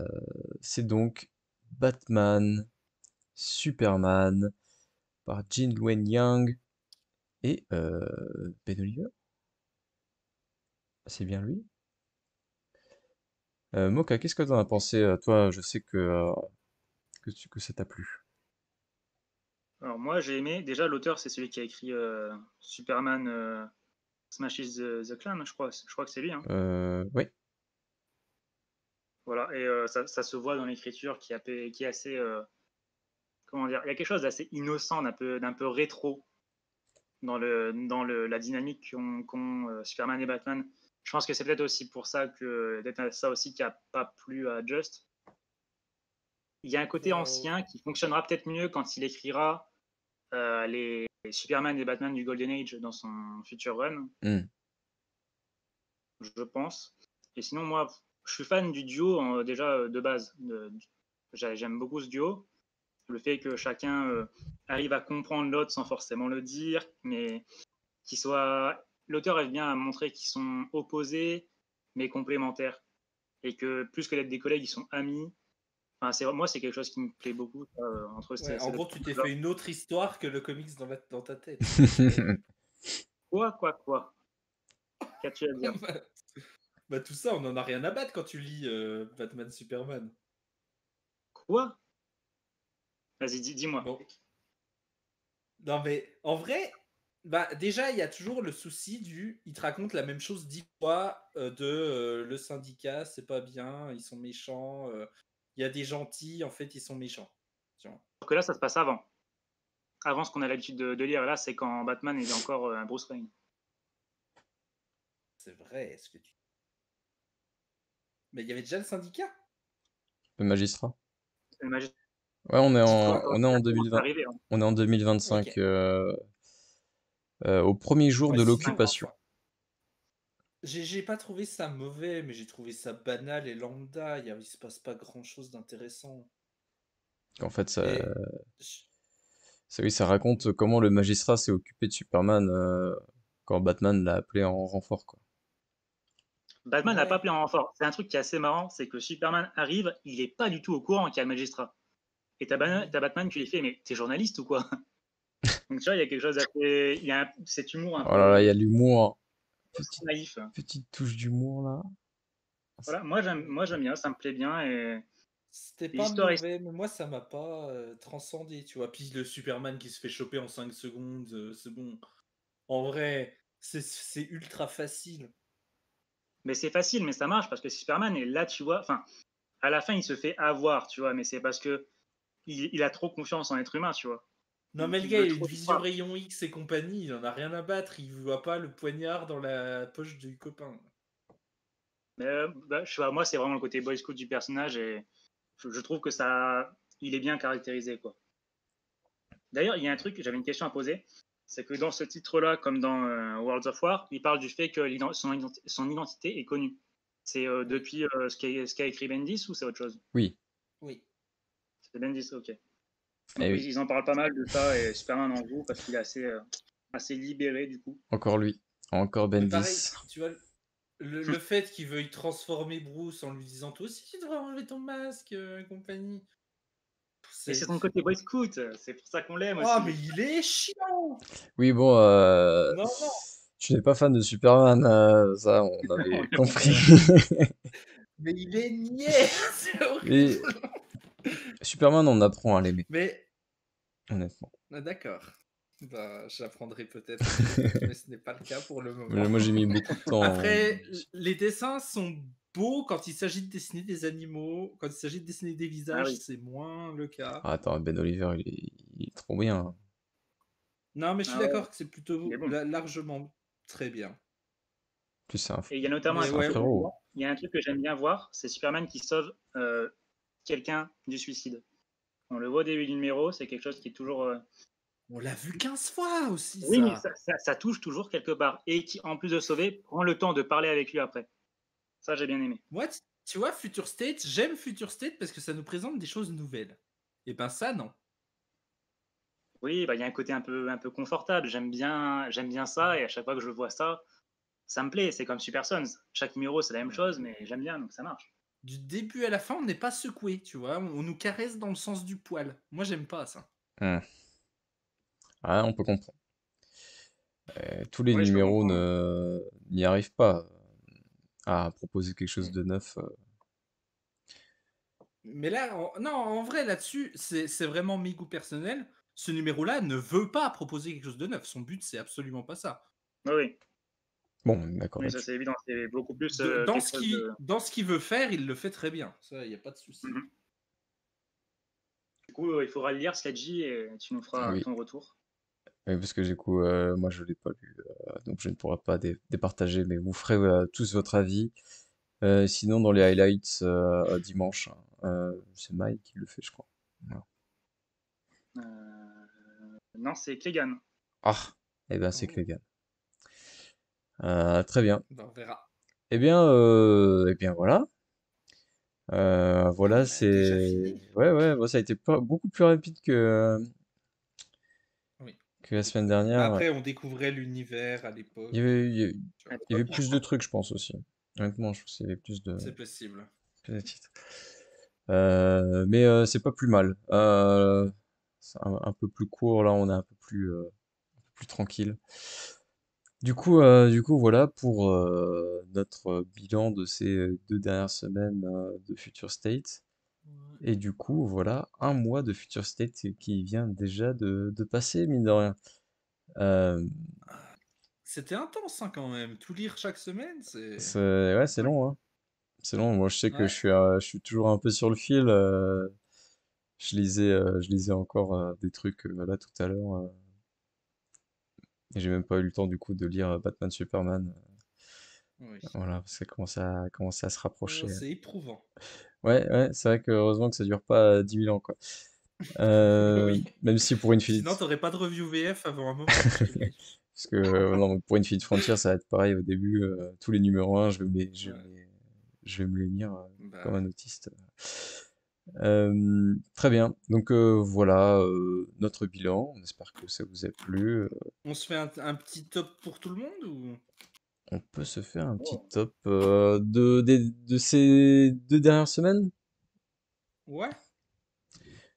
c'est donc Batman, Superman, par Gene Luen Yang et Ben Oliver. C'est bien lui. Moka, qu'est-ce que t'en as pensé? Toi, je sais que ça t'a plu. Alors moi, j'ai aimé, déjà l'auteur, c'est celui qui a écrit Superman Smashes the Clan, je crois que c'est lui, hein. Oui, Voilà, et ça se voit dans l'écriture qui est assez, comment dire, il y a quelque chose d'assez innocent, d'un peu rétro dans la dynamique qu'ont Superman et Batman. Je pense que c'est peut-être aussi pour ça peut-être ça aussi qui a pas plu à Just. Il y a un côté ancien qui fonctionnera peut-être mieux quand il écrira les Superman et Batman du Golden Age dans son future run, hmm, je pense. Et sinon, moi, je suis fan du duo déjà de base. J'aime beaucoup ce duo. Le fait que chacun arrive à comprendre l'autre sans forcément le dire, mais qu'ils soient. L'auteur aime bien à montrer qu'ils sont opposés mais complémentaires. Et que plus que d'être des collègues, ils sont amis. Enfin, moi, c'est quelque chose qui me plaît beaucoup entre Ouais, ces en deux gros, tu t'es personnages-là. fait une autre histoire que le comics dans ta tête. C'est super. Quoi Qu'as-tu à dire? Bah, tout ça, on en a rien à battre quand tu lis Batman Superman. Quoi? Vas-y, dis-moi. Bon. Non, mais en vrai, bah, déjà, il y a toujours le souci il te raconte la même chose 10 fois le syndicat, c'est pas bien, ils sont méchants. Il y a des gentils, en fait, ils sont méchants. Tu vois. Que là, ça se passe avant. Avant ce qu'on a l'habitude de lire. Là, c'est quand Batman est encore un Bruce Wayne. C'est vrai, est-ce que tu. Mais il y avait déjà le syndicat? le magistrat. C'est le magistrat. Ouais, on est Dis-toi en, quand on est en ça commence à 2020, arriver, hein. on est en 2025, Ok. au premier jour Ouais, de sinon, 5 ans. l'occupation. enfin, j'ai pas trouvé ça mauvais, mais j'ai trouvé ça banal et lambda. Il se passe pas grand-chose d'intéressant. En fait, Et je- oui, ça raconte comment le magistrat s'est occupé de Superman quand Batman l'a appelé en renfort, quoi. Batman n'a pas ouais, appelé en renfort. C'est un truc qui est assez marrant, c'est que Superman arrive, il est pas du tout au courant qu'il y a le magistrat. Et oui. t'as Batman qui lui fait, mais t'es journaliste ou quoi? Donc tu vois, il y a quelque chose d'assez, il y a cet humour un Oh là là, il y a peu l'humour, petite, naïf. petite touche d'humour là. Voilà, moi j'aime bien, ça me plaît bien et C'était pas l'histoire est. mauvais, mais moi ça m'a pas transcendé, tu vois. Puis le Superman qui se fait choper en 5 secondes, c'est bon. En vrai, c'est ultra facile. Mais c'est facile, mais ça marche parce que Superman est là, tu vois. Enfin, à la fin, il se fait avoir, tu vois, mais c'est parce que il a trop confiance en l'être humain, tu vois. Non, mais le Il gars, veut il a une trop y vision croire. rayon X et compagnie, il en a rien à battre, il voit pas le poignard dans la poche du copain. Mais bah, je sais pas, moi, c'est vraiment le côté boy scout du personnage et je trouve que ça, il est bien caractérisé, quoi. D'ailleurs, il y a un truc, j'avais une question à poser, c'est que dans ce titre-là, comme dans Worlds of War, il parle du fait que son identité est connue. C'est Oui, depuis ce qu'a écrit Bendis ou c'est autre chose? Oui, oui. C'est Bendis, ok. Donc eh oui, oui, ils en parlent pas mal de ça et Superman en joue parce qu'il est assez libéré du coup. encore lui, encore Mais pareil, Bendis. tu vois, le fait qu'il veuille transformer Bruce en lui disant toi aussi tu devrais enlever ton masque, compagnie. Mais c'est C'est. son côté boy scout, c'est pour ça qu'on l'aime Oh, mais aussi. il est chiant! Oui, bon, Non, non, tu n'es pas fan de Superman, ça on avait On compris. comprend. mais il est niais! C'est horrible! Mais Superman, on apprend à l'aimer, Mais honnêtement. d'accord. Bah, j'apprendrai peut-être un jour, mais ce n'est pas le cas pour le moment. Moi, j'ai mis beaucoup de temps. Après, les dessins sont beaux quand il s'agit de dessiner des animaux. Quand il s'agit de dessiner des Ah visages, oui. c'est moins le cas. Ah, attends, Ben Oliver, il est trop bien. Non, mais je suis Ah ouais, d'accord que c'est il est plutôt bon. largement très bien. En plus, Et il y a notamment un Mais c'est un truc ouais, que j'aime frérot. bien. Il y a un truc que j'aime bien voir, c'est Superman qui sauve quelqu'un du suicide. On le voit au début du numéro, c'est quelque chose qui est toujours. on l'a vu 15 fois aussi, Oui, mais ça. ça touche toujours quelque part. Et qui, en plus de sauver, prend le temps de parler avec lui après. Ça, j'ai bien aimé. Moi, tu vois, Future State, j'aime Future State parce que ça nous présente des choses nouvelles. Et ben ça, non. Oui, bah, il y a un côté un peu confortable. J'aime bien ça. Et à chaque fois que je vois ça, ça me plaît. C'est comme Super Sons. Chaque numéro, c'est la même chose, mais j'aime bien, donc ça marche. Du début à la fin, on n'est pas secoué, tu vois. On nous caresse dans le sens du poil. Moi, j'aime pas ça. Hmm. Ouais, on peut comprendre. Tous les Oui, je peux numéros comprendre. n'y arrivent pas à proposer quelque chose Mm. de neuf. Mais là, non, en vrai, là-dessus, c'est vraiment mes goûts personnels. Ce numéro-là ne veut pas proposer quelque chose de neuf. Son but, c'est absolument pas ça. Oui, oui. Bon, on est d'accord Oui, ça là-dessus. c'est évident. C'est beaucoup plus Dans quelque ce chose qu'il de. dans ce qu'il veut faire, il le fait très bien. Ça, il n'y a pas de souci. Mhm. Du coup, il faudra le lire, Sketchy, et tu nous Ah feras oui. ton retour. Oui, parce que du coup, moi je l'ai pas lu, donc je ne pourrai pas départager, mais vous ferez tous votre avis. Sinon, dans les highlights dimanche, c'est Mike qui le fait, je crois. Voilà. Non, c'est Clegane. Ah, eh ben c'est Oh, Clegane. Très bien. ben, on verra. Eh bien voilà. Ah, Voilà, on a déjà c'est. fini. Ouais, ouais, bon, ça a été beaucoup plus rapide Oui. que la semaine Mais dernière. Ouais. après, on découvrait l'univers à Il y l'époque. avait, Tu À vois, il y avait l'époque. plus de trucs, je pense aussi. Honnêtement, je pense qu'il y avait c'est possible. plus de titres. Mais c'est pas plus mal. C'est un peu plus court, là, on est un peu plus tranquille. Du coup, voilà pour notre bilan de ces 2 dernières semaines de Future State. Ouais. Et du coup, voilà, un mois de Future State qui vient déjà de passer, mine de rien. Euh, C'était intense hein, quand même. Tout lire chaque semaine, c'est. ouais, c'est Ouais. long, hein. C'est long. Moi, je sais que Ouais. je suis toujours un peu sur le fil. Je lisais encore des trucs là tout à l'heure. Et j'ai même pas eu le temps du coup de lire Batman Superman. Oui. Voilà, parce que ça commençait à se rapprocher. C'est éprouvant. Ouais, ouais, c'est vrai que heureusement que ça dure pas 10 000 ans, quoi. Oui. Même si pour Sinon, Infinite, t'aurais pas de review VF avant un moment, je te le dis. parce que non, pour Infinite Frontier, ça va être pareil au début. Tous les numéros 1, Ouais, je vais me les lire bah comme ouais. un autiste. Très bien. Donc voilà notre bilan. On espère que ça vous a plu. On se fait un petit top pour tout le monde ou? On peut se faire un petit Oh, top de ces 2 dernières semaines? Ouais.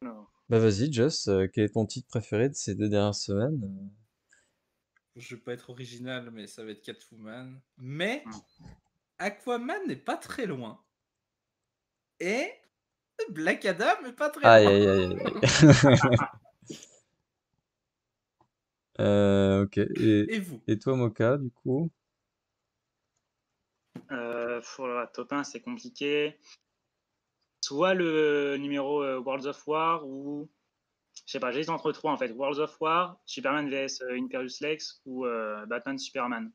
alors. Bah vas-y, Just, quel est ton titre préféré de ces 2 dernières semaines? Je vais pas être original, mais ça va être Catwoman. Mais Hmm. Aquaman n'est pas très loin. Et Black Adam est pas très Aïe, loin. aïe, aïe, aïe, aïe. Ok. Et vous? Et toi, Moka, du coup? Pour la top 1, c'est compliqué. Soit le numéro Worlds of War ou. Je sais pas, j'hésite entre trois en fait. Worlds of War, Superman vs Imperius Lex ou Batman Superman.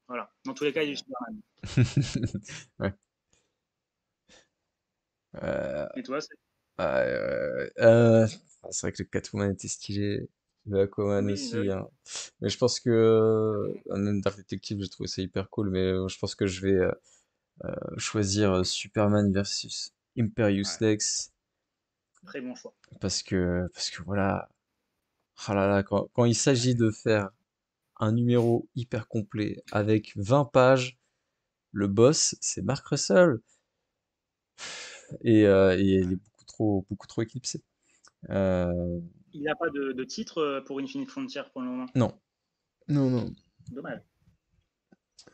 Voilà. Dans tous les cas, il y a du Bien. Superman. Ouais. Euh, Et toi, c'est. c'est vrai que le Catwoman était stylé. Le Aquaman Oui, bah aussi, oui. hein. Mais je pense que même Dark Detective, j'ai trouvé ça hyper cool. Mais je pense que je vais choisir Superman versus Imperius Ouais. Lex Très bon choix. parce que voilà. Ah là là, quand il s'agit de faire un numéro hyper complet avec 20 pages, le boss, c'est Mark Russell. Et il est beaucoup trop éclipsé. Euh, Il n'y a pas de titre pour Infinite Frontier pour le moment. non, non, non. Dommage.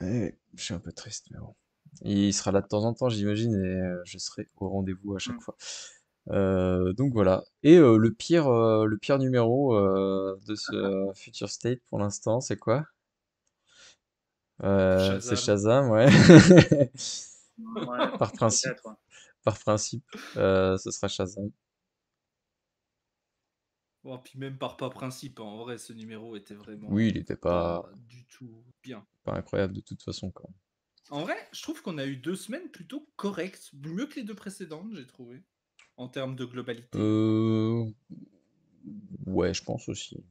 Je suis un peu triste, mais bon. Il sera là de temps en temps, j'imagine, et je serai au rendez-vous à chaque Hmm. fois. Donc voilà. Et le pire numéro de ce Future State pour l'instant, c'est quoi? C'est Shazam. Shazam, ouais. Ouais, Par principe, peut-être. Ouais. par principe, ce sera Shazam. Bon, puis même par pas principe, hein, en vrai, ce numéro était Oui, vraiment il était pas du tout bien. pas incroyable de toute façon, quoi. En vrai, je trouve qu'on a eu 2 semaines plutôt correctes, mieux que les 2 précédentes, j'ai trouvé, en termes de globalité. Euh, ouais, je pense aussi.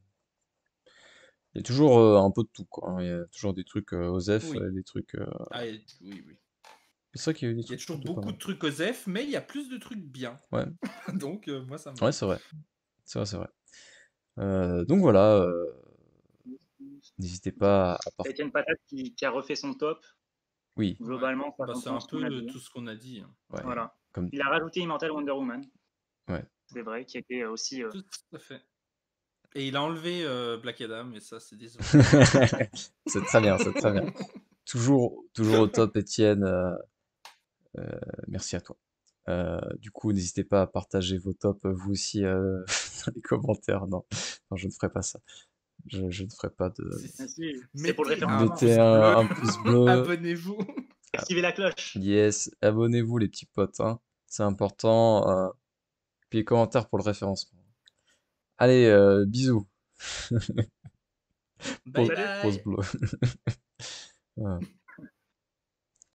Il y a toujours un peu de tout, quoi, hein. Il y a toujours des trucs OSEF, Oui. des trucs. Ah, oui, oui. C'est vrai qu'il y a eu des Il y a trucs toujours plutôt pas beaucoup mal. de trucs OSEF, mais il y a plus de trucs bien. Ouais, Donc, moi, ça me ouais, va. c'est vrai. C'est vrai, c'est vrai. Donc voilà, n'hésitez pas à part. Etienne Patate qui a refait son top. Oui, Ouais. Globalement, ça Bah, c'est reprend un ce qu'on a peu dit. tout ce qu'on a dit, hein. ouais, Voilà. comme, Il a rajouté Immortal Wonder Woman, ouais. c'est vrai, qui était aussi. Tout à fait. Et il a enlevé Black Adam, et ça, c'est désolé. C'est très bien, c'est très bien. Toujours au top, Étienne. Merci à toi. Du coup, n'hésitez pas à partager vos tops, vous aussi, dans les commentaires. Non, non, je ne ferai pas ça. Je ne ferai pas de. Si, Ah, si. si, c'est pour le Mettez un référencement. Mettez pouce bleu, un pouce bleu. abonnez-vous. Activez la cloche. Yes, abonnez-vous les petits potes, hein. C'est important. Puis les commentaires pour le référencement. Allez, bisous. Bye Pause, Salut. pause bye. bleu. Voilà.